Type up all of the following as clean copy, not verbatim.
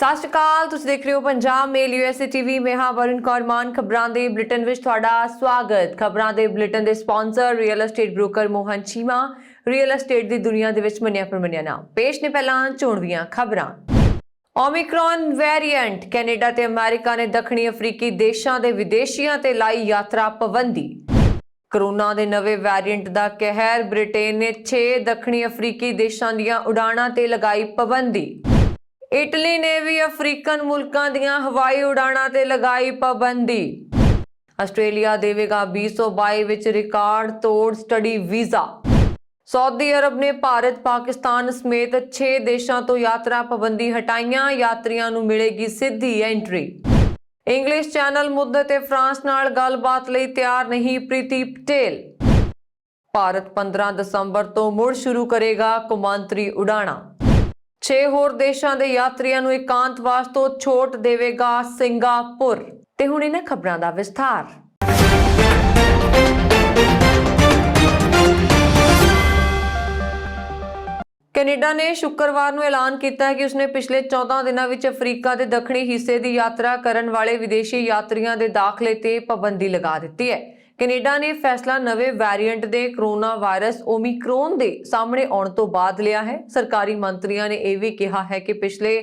ਸਤਿ ਸ਼੍ਰੀ ਅਕਾਲ। ਤੁਸੀਂ ਦੇਖ ਰਹੇ ਹੋ ਪੰਜਾਬ ਮੇਲ USA TV। ਮੈਂ ਹਾਂ ਵਰੁਣ ਕੌਰ ਮਾਨ। ਖਬਰਾਂ ਦੇ ਬੁਲੇਟਿਨ ਵਿੱਚ ਤੁਹਾਡਾ ਸਵਾਗਤ। ਖਬਰਾਂ ਦੇ ਬੁਲੇਟਿਨ ਦੇ sponsor real estate broker Mohan Cheema. Real estate ਦੀ ਦੁਨੀਆ ਦੇ ਵਿੱਚ ਮੰਨਿਆ ਪ੍ਰਮੰਨਿਆ ਨਾਮ। ਪੇਸ਼ ਨੇ ਪਹਿਲਾਂ ਚੋਣਵੀਆਂ ਖਬਰਾਂ। Omicron variant. ਕੈਨੇਡਾ ਤੇ ਅਮਰੀਕਾ ਨੇ ਦੱਖਣੀ ਅਫਰੀਕੀ ਦੇਸ਼ਾਂ ਦੇ ਵਿਦੇਸ਼ੀਆਂ ਤੇ ਲਾਈ ਯਾਤਰਾ ਪਾਬੰਦੀ। ਕੋਰੋਨਾ ਦੇ ਨਵੇਂ ਵੇਰੀਐਂਟ ਦਾ ਕਹਿਰ। ਬ੍ਰਿਟੇਨ ਨੇ 6 ਦੱਖਣੀ ਅਫਰੀਕੀ ਦੇਸ਼ਾਂ ਦੀਆਂ ਉਡਾਣਾਂ ਤੇ ਲਗਾਈ ਪਾਬੰਦੀ। ਇਟਲੀ ਨੇ ਵੀ ਅਫਰੀਕਨ ਮੁਲਕਾਂ ਦੀਆਂ ਹਵਾਈ ਉਡਾਣਾਂ ਤੇ ਲਗਾਈ ਪਾਬੰਦੀ। ਆਸਟ੍ਰੇਲੀਆ ਦੇਵੇਗਾ 2022 ਵਿੱਚ ਰਿਕਾਰਡ ਤੋੜ ਸਟੱਡੀ ਵੀਜ਼ਾ। ਸਾਊਦੀ ਅਰਬ ਨੇ ਭਾਰਤ ਪਾਕਿਸਤਾਨ ਸਮੇਤ 6 ਦੇਸ਼ਾਂ ਤੋਂ ਯਾਤਰਾ ਪਾਬੰਦੀ ਹਟਾਈਆਂ। ਯਾਤਰੀਆਂ ਨੂੰ ਮਿਲੇਗੀ ਸਿੱਧੀ ਐਂਟਰੀ। ਇੰਗਲਿਸ਼ ਚੈਨਲ ਮੁੱਦੇ ਤੇ ਫਰਾਂਸ ਨਾਲ ਗੱਲਬਾਤ ਲਈ ਤਿਆਰ ਨਹੀਂ। ਪ੍ਰੀਤੀ ਪਟੇਲ। ਭਾਰਤ 15 ਦਸੰਬਰ ਤੋਂ ਮੁੜ ਸ਼ੁਰੂ ਕਰੇਗਾ ਕੌਮਾਂਤਰੀ ਉਡਾਣਾਂ। 6 ਹੋਰ ਦੇਸ਼ਾਂ ਦੇ ਯਾਤਰੀਆਂ ਨੂੰ ਇਕਾਂਤਵਾਸ ਤੋਂ ਛੋਟ ਦੇਵੇਗਾ ਸਿੰਗਾਪੁਰ। ਤੇ ਹੁਣ ਇਹਨਾਂ ਖਬਰਾਂ ਦਾ ਵਿਸਥਾਰ। ਕੈਨੇਡਾ ਨੇ ਸ਼ੁੱਕਰਵਾਰ ਨੂੰ ਐਲਾਨ ਕੀਤਾ ਹੈ ਕਿ ਉਸਨੇ ਪਿਛਲੇ 14 ਦਿਨਾਂ ਵਿੱਚ ਅਫਰੀਕਾ ਦੇ ਦੱਖਣੀ ਹਿੱਸੇ ਦੀ ਯਾਤਰਾ ਕਰਨ ਵਾਲੇ ਵਿਦੇਸ਼ੀ ਯਾਤਰੀਆਂ ਦੇ ਦਾਖਲੇ ਤੇ ਪਾਬੰਦੀ ਲਗਾ ਦਿੱਤੀ ਹੈ। ਕੈਨੇਡਾ ਨੇ ਫੈਸਲਾ ਨਵੇਂ ਵੇਰੀਐਂਟ ਦੇ ਕੋਰੋਨਾ ਵਾਇਰਸ ਓਮਿਕਰੋਨ ਦੇ ਸਾਹਮਣੇ ਆਉਣ ਤੋਂ ਬਾਅਦ ਲਿਆ ਹੈ। ਸਰਕਾਰੀ ਮੰਤਰੀਆਂ ਨੇ ਇਹ ਵੀ ਕਿਹਾ ਹੈ ਕਿ ਪਿਛਲੇ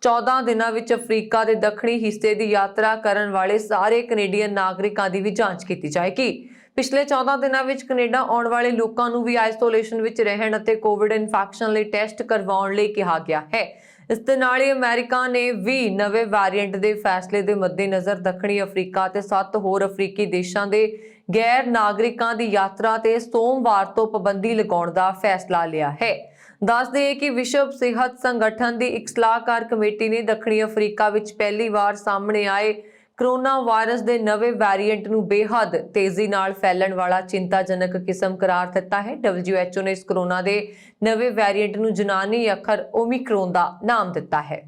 14 ਦਿਨਾਂ ਵਿੱਚ ਅਫਰੀਕਾ ਦੇ ਦੱਖਣੀ ਹਿੱਸੇ ਦੀ ਯਾਤਰਾ ਕਰਨ ਵਾਲੇ ਸਾਰੇ ਕੈਨੇਡੀਅਨ ਨਾਗਰਿਕਾਂ ਦੀ ਵੀ ਜਾਂਚ ਕੀਤੀ ਜਾਏਗੀ। ਪਿਛਲੇ 14 ਦਿਨਾਂ ਵਿੱਚ ਕੈਨੇਡਾ ਆਉਣ ਵਾਲੇ ਲੋਕਾਂ ਨੂੰ ਵੀ ਆਈਸੋਲੇਸ਼ਨ ਵਿੱਚ ਰਹਿਣ ਅਤੇ ਕੋਵਿਡ ਇਨਫੈਕਸ਼ਨ ਲਈ ਟੈਸਟ ਕਰਵਾਉਣ ਲਈ ਕਿਹਾ ਗਿਆ ਹੈ। ਇਸ ਦੇ ਨਾਲ ਹੀ ਅਮਰੀਕਾ ਨੇ ਵੀ ਨਵੇਂ ਵੇਰੀਐਂਟ ਦੇ ਫੈਸਲੇ ਦੇ ਮੱਦੇਨਜ਼ਰ ਦੱਖਣੀ ਅਫਰੀਕਾ ਤੇ 7 ਹੋਰ ਅਫਰੀਕੀ ਦੇਸ਼ਾਂ ਦੇ ਗੈਰ ਨਾਗਰਿਕਾਂ ਦੀ ਯਾਤਰਾ ਤੇ ਸੋਮਵਾਰ ਤੋਂ ਪਾਬੰਦੀ ਲਗਾਉਣ ਦਾ ਫੈਸਲਾ ਲਿਆ ਹੈ। ਦੱਸ ਦਈਏ ਕਿ ਵਿਸ਼ਵ ਸਿਹਤ ਸੰਗਠਨ ਦੀ ਇੱਕ ਸਲਾਹਕਾਰ ਕਮੇਟੀ ਨੇ ਦੱਖਣੀ ਅਫਰੀਕਾ ਵਿੱਚ ਪਹਿਲੀ ਵਾਰ ਸਾਹਮਣੇ ਆਏ ਕੋਰੋਨਾ ਵਾਇਰਸ ਦੇ ਨਵੇਂ ਵੇਰੀਐਂਟ ਨੂੰ ਬੇਹੱਦ ਤੇਜ਼ੀ ਨਾਲ ਫੈਲਣ ਵਾਲਾ ਚਿੰਤਾਜਨਕ ਕਿਸਮ ਕਰਾਰ ਦਿੱਤਾ ਹੈ। WHO ਨੇ ਇਸ ਕੋਰੋਨਾ ਦੇ ਨਵੇਂ ਵੇਰੀਐਂਟ ਨੂੰ ਯੂਨਾਨੀ ਅੱਖਰ ਓਮਿਕਰੋਨ ਦਾ ਨਾਮ ਦਿੱਤਾ ਹੈ।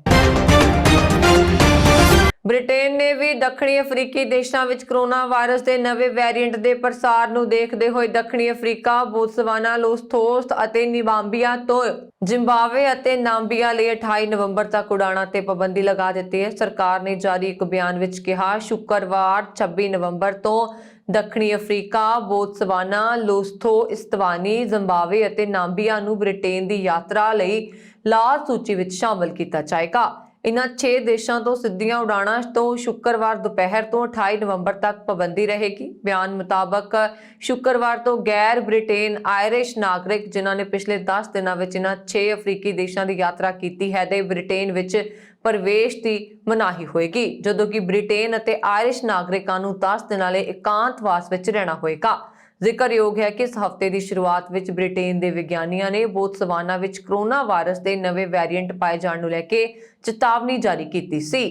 ਬ੍ਰਿਟੇਨ ਨੇ ਵੀ ਦੱਖਣੀ ਅਫਰੀਕੀ ਦੇਸ਼ਾਂ ਵਿੱਚ ਕੋਰੋਨਾ ਵਾਇਰਸ ਦੇ ਨਵੇਂ ਵੇਰੀਐਂਟ ਦੇ ਪ੍ਰਸਾਰ ਨੂੰ ਦੇਖਦੇ ਹੋਏ ਦੱਖਣੀ ਅਫਰੀਕਾ, ਬੋਤਸਵਾਨਾ, ਲੋਸਥੋਸ ਅਤੇ ਨਾਮੀਬੀਆ ਤੋਂ ਜ਼ਿੰਬਾਬਵੇ ਅਤੇ ਨਾਮੀਬੀਆ ਲਈ 28 ਨਵੰਬਰ ਤੱਕ ਉਡਾਣਾਂ ਤੇ ਪਾਬੰਦੀ ਲਗਾ ਦਿੱਤੀ ਹੈ। ਸਰਕਾਰ ਨੇ ਜਾਰੀ ਇੱਕ ਬਿਆਨ ਵਿੱਚ ਕਿਹਾ, ਸ਼ੁੱਕਰਵਾਰ 26 ਨਵੰਬਰ ਤੋਂ ਦੱਖਣੀ ਅਫਰੀਕਾ, ਬੋਤਸਵਾਨਾ, ਲੋਸਥੋ, ਇਸਤਵਾਨੀ, ਜ਼ਿੰਬਾਬਵੇ ਅਤੇ ਨਾਮੀਬੀਆ ਨੂੰ ਬ੍ਰਿਟੇਨ ਦੀ ਯਾਤਰਾ ਲਈ ਲਾਲ ਸੂਚੀ ਵਿੱਚ ਸ਼ਾਮਲ ਕੀਤਾ ਜਾਏਗਾ। ਇਨ੍ਹਾਂ 6 ਦੇਸ਼ਾਂ ਤੋਂ ਸਿੱਧੀਆਂ ਉਡਾਣਾਂ ਤੋਂ ਸ਼ੁੱਕਰਵਾਰ ਦੁਪਹਿਰ ਤੋਂ 28 ਨਵੰਬਰ ਤੱਕ ਪਾਬੰਦੀ ਰਹੇਗੀ। ਬਿਆਨ ਮੁਤਾਬਕ ਸ਼ੁੱਕਰਵਾਰ ਤੋਂ ਗੈਰ ਬ੍ਰਿਟੇਨ ਆਇਰਿਸ਼ ਨਾਗਰਿਕ ਜਿਨ੍ਹਾਂ ਨੇ ਪਿਛਲੇ 10 ਦਿਨਾਂ ਵਿੱਚ ਇਨ੍ਹਾਂ 6 ਅਫਰੀਕੀ ਦੇਸ਼ਾਂ ਦੀ ਯਾਤਰਾ ਕੀਤੀ ਹੈ ਤੇ ਬ੍ਰਿਟੇਨ ਵਿੱਚ ਪ੍ਰਵੇਸ਼ ਦੀ ਮਨਾਹੀ ਹੋਏਗੀ, ਜਦੋਂ ਕਿ ਬ੍ਰਿਟੇਨ ਅਤੇ ਆਇਰਿਸ਼ ਨਾਗਰਿਕਾਂ ਨੂੰ 10 ਦਿਨਾਂ ਲਈ ਇਕਾਂਤਵਾਸ ਵਿੱਚ ਰਹਿਣਾ ਹੋਏਗਾ। ਜ਼ਿਕਰਯੋਗ ਹੈ ਕਿ ਇਸ ਹਫ਼ਤੇ ਦੀ ਸ਼ੁਰੂਆਤ ਵਿੱਚ ਬ੍ਰਿਟੇਨ ਦੇ ਵਿਗਿਆਨੀਆਂ ਨੇ ਬੋਤਸਵਾਨਾ ਵਿੱਚ ਕੋਰੋਨਾ ਵਾਇਰਸ ਦੇ ਨਵੇਂ ਵੇਰੀਐਂਟ ਪਾਏ ਜਾਣ ਨੂੰ ਲੈ ਕੇ ਚੇਤਾਵਨੀ ਜਾਰੀ ਕੀਤੀ ਸੀ।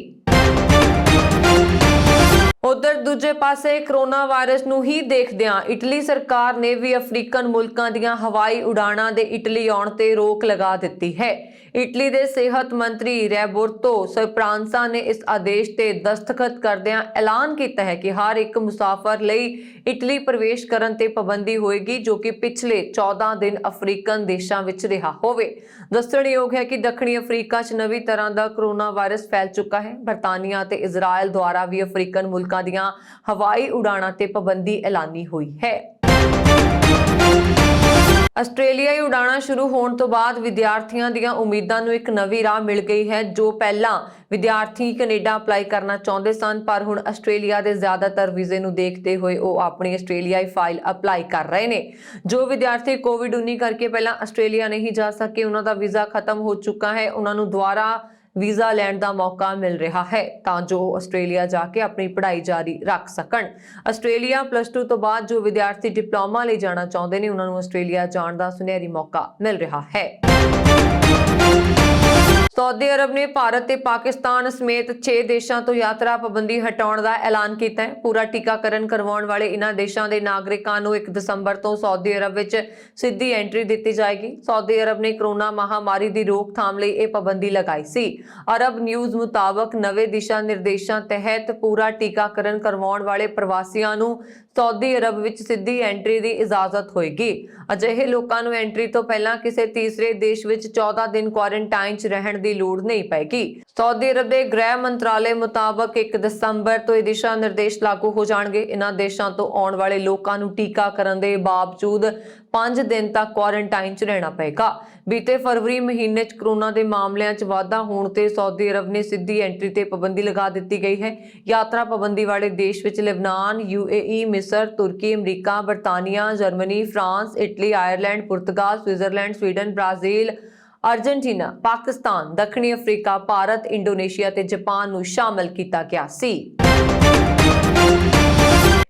ਉਧਰ ਦੂਜੇ ਪਾਸੇ ਕੋਰੋਨਾ ਵਾਇਰਸ ਨੂੰ ਹੀ ਦੇਖਦਿਆਂ ਇਟਲੀ ਸਰਕਾਰ ਨੇ ਵੀ ਅਫਰੀਕਨ ਮੁਲਕਾਂ ਦੀਆਂ ਹਵਾਈ ਉਡਾਣਾਂ ਦੇ ਇਟਲੀ ਆਉਣ ਤੇ ਰੋਕ ਲਗਾ ਦਿੱਤੀ ਹੈ। ਇਟਲੀ ਦੇ ਸਿਹਤ ਮੰਤਰੀ ਰੈਬੋਰਤੋ ਸਪਰਾਂਸਾ ਨੇ ਇਸ ਆਦੇਸ਼ ਤੇ ਦਸਤਖਤ ਕਰਦਿਆਂ ਐਲਾਨ ਕੀਤਾ ਹੈ ਕਿ ਹਰ ਇੱਕ ਮੁਸਾਫਰ ਲਈ ਇਟਲੀ ਪ੍ਰਵੇਸ਼ ਕਰਨ ਤੇ ਪਾਬੰਦੀ ਹੋਏਗੀ ਜੋ ਕਿ ਪਿਛਲੇ 14 ਦਿਨ ਅਫਰੀਕਨ ਦੇਸ਼ਾਂ ਵਿੱਚ ਰਿਹਾ ਹੋਵੇ। ਦੱਸਣਯੋਗ ਹੈ ਕਿ ਦੱਖਣੀ ਅਫਰੀਕਾ 'ਚ ਨਵੀਂ ਤਰ੍ਹਾਂ ਦਾ ਕੋਰੋਨਾ ਵਾਇਰਸ ਫੈਲ ਚੁੱਕਾ ਹੈ। ਬਰਤਾਨੀਆ ਅਤੇ ਇਜ਼ਰਾਈਲ ਦੁਆਰਾ ਵੀ ਅਫਰੀਕਨ ਮੁਲਕਾਂ ਦੀਆਂ ਹਵਾਈ ਉਡਾਣਾਂ ਤੇ ਪਾਬੰਦੀ ਐਲਾਨੀ ਹੋਈ ਹੈ। ਆਸਟ੍ਰੇਲੀਆਈ ਉਡਾਣਾਂ ਸ਼ੁਰੂ ਹੋਣ ਤੋਂ ਬਾਅਦ ਵਿਦਿਆਰਥੀਆਂ ਦੀਆਂ ਉਮੀਦਾਂ ਨੂੰ ਇੱਕ ਨਵੀਂ ਰਾਹ ਮਿਲ ਗਈ ਹੈ। ਜੋ ਪਹਿਲਾਂ ਵਿਦਿਆਰਥੀ ਕੈਨੇਡਾ ਅਪਲਾਈ ਕਰਨਾ ਚਾਹੁੰਦੇ ਸਨ, ਪਰ ਹੁਣ ਆਸਟ੍ਰੇਲੀਆ ਦੇ ਜ਼ਿਆਦਾਤਰ ਵੀਜ਼ੇ ਨੂੰ ਦੇਖਦੇ ਹੋਏ ਉਹ ਆਪਣੀ ਆਸਟ੍ਰੇਲੀਆਈ ਫਾਈਲ ਅਪਲਾਈ ਕਰ ਰਹੇ ਨੇ। ਜੋ ਵਿਦਿਆਰਥੀ ਕੋਵਿਡ-19 ਕਰਕੇ ਪਹਿਲਾਂ ਆਸਟ੍ਰੇਲੀਆ ਨਹੀਂ ਜਾ ਸਕੇ, ਉਹਨਾਂ ਦਾ ਵੀਜ਼ਾ ਖਤਮ ਹੋ ਚੁੱਕਾ ਹੈ, ਉਹਨਾਂ ਨੂੰ ਦੁਬਾਰਾ ਵੀਜ਼ਾ ਲੈਣ ਦਾ ਮੌਕਾ ਮਿਲ ਰਿਹਾ ਹੈ ਤਾਂ ਜੋ ਆਸਟ੍ਰੇਲੀਆ ਜਾ ਕੇ ਆਪਣੀ ਪੜ੍ਹਾਈ ਜਾਰੀ ਰੱਖ ਸਕਣ। ਆਸਟ੍ਰੇਲੀਆ +2 ਤੋਂ ਬਾਅਦ ਜੋ ਵਿਦਿਆਰਥੀ ਡਿਪਲੋਮਾ ਲਈ ਜਾਣਾ ਚਾਹੁੰਦੇ ਨੇ, ਉਹਨਾਂ ਨੂੰ ਆਸਟ੍ਰੇਲੀਆ ਜਾਣ ਦਾ ਸੁਨਹਿਰੀ ਮੌਕਾ ਮਿਲ ਰਿਹਾ ਹੈ। ਸਾਊਦੀ ਅਰਬ ਨੇ ਭਾਰਤ ਤੇ ਪਾਕਿਸਤਾਨ ਸਮੇਤ 6 ਦੇਸ਼ਾਂ ਤੋਂ ਯਾਤਰਾ ਪਾਬੰਦੀ ਹਟਾਉਣ ਦਾ ਐਲਾਨ ਕੀਤਾ ਹੈ। ਪੂਰਾ ਟੀਕਾਕਰਨ ਕਰਵਾਉਣ ਵਾਲੇ ਇਨ੍ਹਾਂ ਦੇਸ਼ਾਂ ਦੇ ਨਾਗਰਿਕਾਂ ਨੂੰ 1 ਦਸੰਬਰ ਤੋਂ ਸਾਊਦੀ ਅਰਬ ਵਿੱਚ ਸਿੱਧੀ ਐਂਟਰੀ ਦਿੱਤੀ ਜਾਏਗੀ। ਸਾਊਦੀ ਅਰਬ ਨੇ ਕੋਰੋਨਾ ਮਹਾਮਾਰੀ ਦੀ ਰੋਕਥਾਮ ਲਈ ਇਹ ਪਾਬੰਦੀ ਲਗਾਈ ਸੀ। ਅਰਬ ਨਿਊਜ਼ ਮੁਤਾਬਕ ਨਵੇਂ ਦਿਸ਼ਾ ਨਿਰਦੇਸ਼ਾਂ ਤਹਿਤ ਪੂਰਾ ਟੀਕਾਕਰਨ ਕਰਵਾਉਣ ਵਾਲੇ ਪ੍ਰਵਾਸੀਆਂ ਨੂੰ ਸਾਊਦੀ ਅਰਬ ਵਿੱਚ ਸਿੱਧੀ ਐਂਟਰੀ ਦੀ ਇਜਾਜ਼ਤ ਹੋਏਗੀ। ਅਜਿਹੇ ਲੋਕਾਂ ਨੂੰ ਐਂਟਰੀ ਤੋਂ ਪਹਿਲਾਂ ਕਿਸੇ ਤੀਸਰੇ ਦੇਸ਼ ਵਿੱਚ 14 ਦਿਨ ਕੁਆਰੰਟਾਈਨ 'ਚ ਰਹਿਣ ਦੀ ਲੋੜ ਨਹੀਂ ਪਏਗੀ। ਸਾਊਦੀ ਅਰਬ ਦੇ ਗ੍ਰਹਿ ਮੰਤਰਾਲੇ ਮੁਤਾਬਕ 1 ਦਸੰਬਰ ਤੋਂ ਇਹ ਦਿਸ਼ਾ ਨਿਰਦੇਸ਼ ਲਾਗੂ ਹੋ ਜਾਣਗੇ। ਇਹਨਾਂ ਦੇਸ਼ਾਂ ਤੋਂ ਆਉਣ ਵਾਲੇ ਲੋਕਾਂ ਨੂੰ ਟੀਕਾਕਰਨ ਦੇ ਬਾਵਜੂਦ 5 ਦਿਨ ਤੱਕ ਕੁਆਰੰਟਾਈਨ 'ਚ ਰਹਿਣਾ ਪਏਗਾ। ਬੀਤੇ ਫਰਵਰੀ ਮਹੀਨੇ 'ਚ ਕੋਰੋਨਾ ਦੇ ਮਾਮਲਿਆਂ 'ਚ ਵਾਧਾ ਹੋਣ ਤੇ ਸਾਊਦੀ ਅਰਬ ਨੇ ਸਿੱਧੀ ਐਂਟਰੀ ਤੇ ਪਾਬੰਦੀ ਲਗਾ ਦਿੱਤੀ ਗਈ ਹੈ। ਯਾਤਰਾ ਪਾਬੰਦੀ ਵਾਲੇ ਦੇਸ਼ ਵਿੱਚ ਲਿਬਨਾਨ, UAE, ਮਿਸਰ, ਤੁਰਕੀ, ਅਮਰੀਕਾ, ਬਰਤਾਨੀਆ, Germany, France, Italy, Ireland, Portugal, Switzerland, Sweden, Brazil, Argentina, Pakistan, ਦੱਖਣੀ ਅਫਰੀਕਾ, ਭਾਰਤ, ਇੰਡੋਨੇਸ਼ੀਆ ਤੇ ਜਾਪਾਨ ਨੂੰ ਸ਼ਾਮਲ ਕੀਤਾ ਗਿਆ ਸੀ।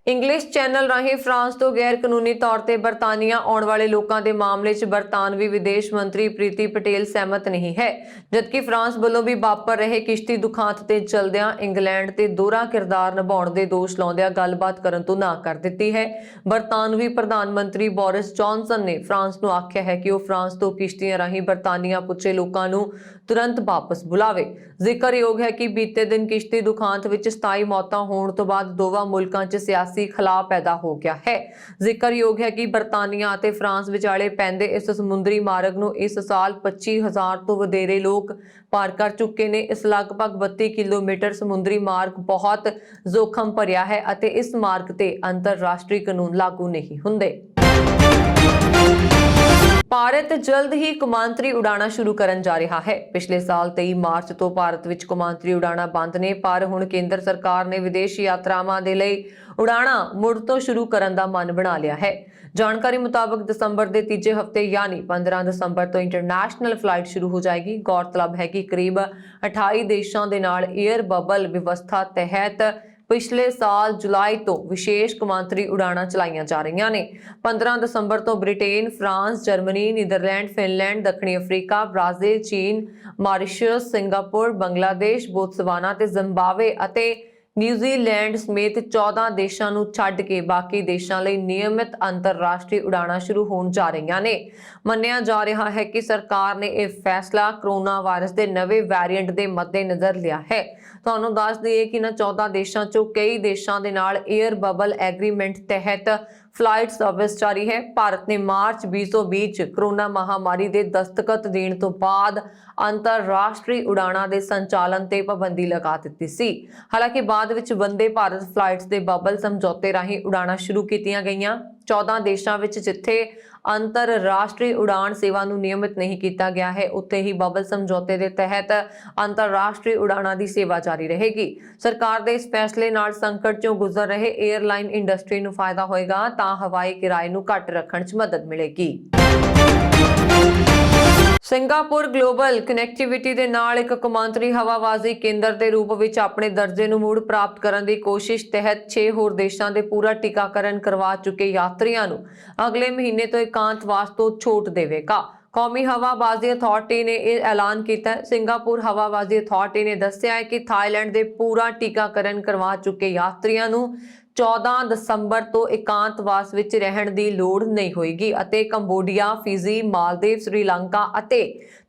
ਇੰਗਲਿਸ਼ ਚੈਨਲ ਰਾਹੀਂ ਫਰਾਂਸ ਤੋਂ ਗੈਰ ਕਾਨੂੰਨੀ ਤੌਰ ਤੇ ਬਰਤਾਨੀਆ ਆਉਣ ਵਾਲੇ ਲੋਕਾਂ ਦੇ ਮਾਮਲੇ 'ਚ ਬਰਤਾਨਵੀ ਵਿਦੇਸ਼ ਮੰਤਰੀ ਪ੍ਰੀਤੀ ਪਟੇਲ ਸਹਿਮਤ ਨਹੀਂ ਹੈ, ਜਦਕਿ ਫਰਾਂਸ ਵੱਲੋਂ ਵੀ ਵਾਪਰ ਰਹੇ ਕਿਸ਼ਤੀ ਦੁਖਾਂਤ ਤੇ ਚਲਦਿਆਂ ਇੰਗਲੈਂਡ ਤੇ ਦੋਹਰਾ ਕਿਰਦਾਰ ਨਿਭਾਉਣ ਦੇ ਦੋਸ਼ ਲਾਉਂਦਿਆਂ ਗੱਲਬਾਤ ਕਰਨ ਤੋਂ ਨਾ ਕਰ ਦਿੱਤੀ ਹੈ। ਬਰਤਾਨਵੀ ਪ੍ਰਧਾਨ ਮੰਤਰੀ ਬੋਰਿਸ ਜੌਨਸਨ ਨੇ ਫਰਾਂਸ ਨੂੰ ਆਖਿਆ ਹੈ ਕਿ ਉਹ ਫਰਾਂਸ ਤੋਂ ਕਿਸ਼ਤੀਆਂ ਰਾਹੀਂ ਬਰਤਾਨੀਆ ਪੁੱਜੇ ਲੋਕਾਂ ਨੂੰ ਤੁਰੰਤ ਵਾਪਸ ਬੁਲਾਵੇ। ਜ਼ਿਕਰਯੋਗ ਹੈ ਕਿ ਬੀਤੇ ਦਿਨ ਕਿਸ਼ਤੀ ਦੁਖਾਂਤ ਵਿੱਚ 27 ਮੌਤਾਂ ਹੋਣ ਤੋਂ ਬਾਅਦ ਦੋਵਾਂ ਮੁਲਕਾਂ 'ਚ ਸਿਆਸੀ ਖਲਾਅ ਪੈਦਾ ਹੋ ਗਿਆ ਹੈ। ਜ਼ਿਕਰਯੋਗ ਹੈ ਕਿ ਬਰਤਾਨੀਆ ਅਤੇ ਫਰਾਂਸ ਵਿਚਾਲੇ ਪੈਂਦੇ ਇਸ ਸਮੁੰਦਰੀ ਮਾਰਗ ਨੂੰ ਇਸ ਸਾਲ 25,000 ਤੋਂ ਵਧੇਰੇ ਲੋਕ ਪਾਰ ਕਰ ਚੁੱਕੇ ਨੇ। ਇਸ ਲਗਭਗ 32 ਕਿਲੋਮੀਟਰ ਸਮੁੰਦਰੀ ਮਾਰਗ ਬਹੁਤ ਜ਼ੋਖਮ ਭਰਿਆ ਹੈ ਅਤੇ ਇਸ ਮਾਰਗ ਤੇ ਅੰਤਰਰਾਸ਼ਟਰੀ ਕਾਨੂੰਨ ਲਾਗੂ ਨਹੀਂ ਹੁੰਦੇ। ਭਾਰਤ ਜਲਦ ਹੀ ਕੌਮਾਂਤਰੀ ਉਡਾਣਾਂ ਸ਼ੁਰੂ ਕਰਨ ਜਾ ਰਿਹਾ ਹੈ। ਪਿਛਲੇ ਸਾਲ 23 ਮਾਰਚ ਤੋਂ ਭਾਰਤ ਵਿੱਚ ਕੌਮਾਂਤਰੀ ਉਡਾਣਾਂ ਬੰਦ ਨੇ, ਪਰ ਹੁਣ ਕੇਂਦਰ ਸਰਕਾਰ ਨੇ ਵਿਦੇਸ਼ੀ ਯਾਤਰਾਵਾਂ ਦੇ ਲਈ ਉਡਾਣਾਂ ਮੁੜ ਤੋਂ ਸ਼ੁਰੂ ਕਰਨ ਦਾ ਮਨ ਬਣਾ ਲਿਆ ਹੈ। ਜਾਣਕਾਰੀ ਮੁਤਾਬਕ ਦਸੰਬਰ ਦੇ ਤੀਜੇ ਹਫਤੇ ਯਾਨੀ 15 ਦਸੰਬਰ ਤੋਂ ਇੰਟਰਨੈਸ਼ਨਲ ਫਲਾਈਟ ਸ਼ੁਰੂ ਹੋ ਜਾਏਗੀ। ਗੌਰਤਲਬ ਹੈ ਕਿ ਕਰੀਬ 28 ਦੇਸ਼ਾਂ ਦੇ ਨਾਲ 에ਅਰ ਬਬਲ ਵਿਵਸਥਾ ਤਹਿਤ ਪਿਛਲੇ ਸਾਲ ਜੁਲਾਈ ਤੋਂ ਵਿਸ਼ੇਸ਼ ਕੌਮਾਂਤਰੀ ਉਡਾਣਾਂ ਚਲਾਈਆਂ ਜਾ ਰਹੀਆਂ ਨੇ। 15 ਦਸੰਬਰ ਤੋਂ Britain, France, Germany, Netherland, Finland, ਦੱਖਣੀ ਅਫਰੀਕਾ, ਬ੍ਰਾਜ਼ੀਲ, ਚੀਨ, ਮਾਰੀਸ਼ਸ, ਸਿੰਗਾਪੁਰ, ਬੰਗਲਾਦੇਸ਼, ਬੋਤਸਵਾਨਾ ਤੇ ਜ਼ਿੰਬਾਬਵੇ ਅਤੇ ਨਿਊਜ਼ੀਲੈਂਡ ਸਮੇਤ 14 ਦੇਸ਼ਾਂ ਨੂੰ ਛੱਡ ਕੇ ਬਾਕੀ ਦੇਸ਼ਾਂ ਲਈ ਨਿਯਮਿਤ ਅੰਤਰਰਾਸ਼ਟਰੀ ਉਡਾਣਾਂ ਸ਼ੁਰੂ ਹੋਣ ਜਾ ਰਹੀਆਂ ਨੇ। ਮੰਨਿਆ ਜਾ ਰਿਹਾ ਹੈ ਕਿ ਸਰਕਾਰ ਨੇ ਇਹ ਫੈਸਲਾ ਕੋਰੋਨਾ ਵਾਇਰਸ ਦੇ ਨਵੇਂ ਵੈਰੀਐਂਟ ਦੇ ਮੱਦੇਨਜ਼ਰ ਲਿਆ ਹੈ। ਤੁਹਾਨੂੰ ਦੱਸ ਦਈਏ ਕਿ ਇਹਨਾਂ 14 ਦੇਸ਼ਾਂ ਚੋਂ ਕਈ ਦੇਸ਼ਾਂ ਦੇ ਨਾਲ 에ਅਰ ਬਬਲ ਐਗਰੀਮੈਂਟ ਤਹਿਤ ਫਲਾਈਟ ਸਰਵਿਸ ਜਾਰੀ ਹੈ। ਭਾਰਤ ਨੇ ਮਾਰਚ 2020 ਚ ਕੋਰੋਨਾ ਮਹਾਮਾਰੀ ਦੇ ਦਸਤਖਤ ਦੇਣ ਤੋਂ ਬਾਅਦ ਅੰਤਰਰਾਸ਼ਟਰੀ ਉਡਾਣਾਂ ਦੇ ਸੰਚਾਲਨ ਤੇ ਪਾਬੰਦੀ ਲਗਾ ਦਿੱਤੀ ਸੀ। ਹਾਲਾਂਕਿ ਬਾਅਦ ਵਿੱਚ ਵੰਦੇ ਭਾਰਤ ਫਲਾਈਟਸ ਦੇ ਬਬਲ ਸਮਝੌਤੇ ਰਾਹੀਂ ਉਡਾਣਾਂ ਸ਼ੁਰੂ ਕੀਤੀਆਂ ਗਈਆਂ। 14 ਦੇਸ਼ਾਂ ਵਿੱਚ ਜਿੱਥੇ ਅੰਤਰਰਾਸ਼ਟਰੀ ਉਡਾਣ ਸੇਵਾ ਨੂੰ ਨਿਯਮਿਤ ਨਹੀਂ ਕੀਤਾ ਗਿਆ ਹੈ, ਉੱਥੇ ਹੀ ਬਬਲ ਸਮਝੌਤੇ ਦੇ ਤਹਿਤ ਅੰਤਰਰਾਸ਼ਟਰੀ ਉਡਾਣਾਂ ਦੀ ਸੇਵਾ ਜਾਰੀ ਰਹੇਗੀ। ਸਰਕਾਰ ਦੇ ਇਸ ਫੈਸਲੇ ਨਾਲ ਸੰਕਟ ਚੋਂ ਗੁਜ਼ਰ ਰਹੇ 에ਅਰਲਾਈਨ ਇੰਡਸਟਰੀ ਨੂੰ ਫਾਇਦਾ ਹੋਏਗਾ ਤਾਂ ਹਵਾਈ ਕਿਰਾਏ ਨੂੰ ਘੱਟ ਰੱਖਣ 'ਚ ਮਦਦ ਮਿਲੇਗੀ। ਸਿੰਗਾਪੁਰ ਗਲੋਬਲ ਕਨੈਕਟੀਵਿਟੀ ਦੇ ਨਾਲ ਇੱਕ ਕੌਮਾਂਤਰੀ ਹਵਾਬਾਜ਼ੀ ਕੇਂਦਰ ਦੇ ਰੂਪ ਵਿੱਚ ਆਪਣੇ ਦਰਜੇ ਨੂੰ ਮੁੜ ਪ੍ਰਾਪਤ ਕਰਨ ਦੀ ਕੋਸ਼ਿਸ਼ ਤਹਿਤ 6 ਹੋਰ ਦੇਸ਼ਾਂ ਦੇ ਪੂਰਾ ਟੀਕਾਕਰਨ ਕਰਵਾ ਚੁੱਕੇ ਯਾਤਰੀਆਂ ਨੂੰ ਅਗਲੇ ਮਹੀਨੇ ਤੋਂ ਇਕਾਂਤਵਾਸ ਤੋਂ ਛੋਟ ਦੇਵੇਗਾ। ਕੌਮੀ ਹਵਾਬਾਜ਼ੀ ਅਥਾਰਟੀ ਨੇ ਇਹ ਐਲਾਨ ਕੀਤਾ ਹੈ। ਸਿੰਗਾਪੁਰ ਹਵਾਬਾਜ਼ੀ ਅਥਾਰਟੀ ਨੇ ਦੱਸਿਆ ਹੈ ਕਿ ਥਾਈਲੈਂਡ ਦੇ ਪੂਰਾ ਟੀਕਾਕਰਨ ਕਰਵਾ ਚੁੱਕੇ ਯਾਤਰੀਆਂ ਨੂੰ 14 ਦਸੰਬਰ ਤੋਂ ਇਕਾਂਤਵਾਸ ਵਿੱਚ ਰਹਿਣ ਦੀ ਲੋੜ ਨਹੀਂ ਹੋਏਗੀ ਅਤੇ ਕੰਬੋਡੀਆ, ਫਿਜੀ, ਮਾਲਦੀਵ, ਸ੍ਰੀਲੰਕਾ ਅਤੇ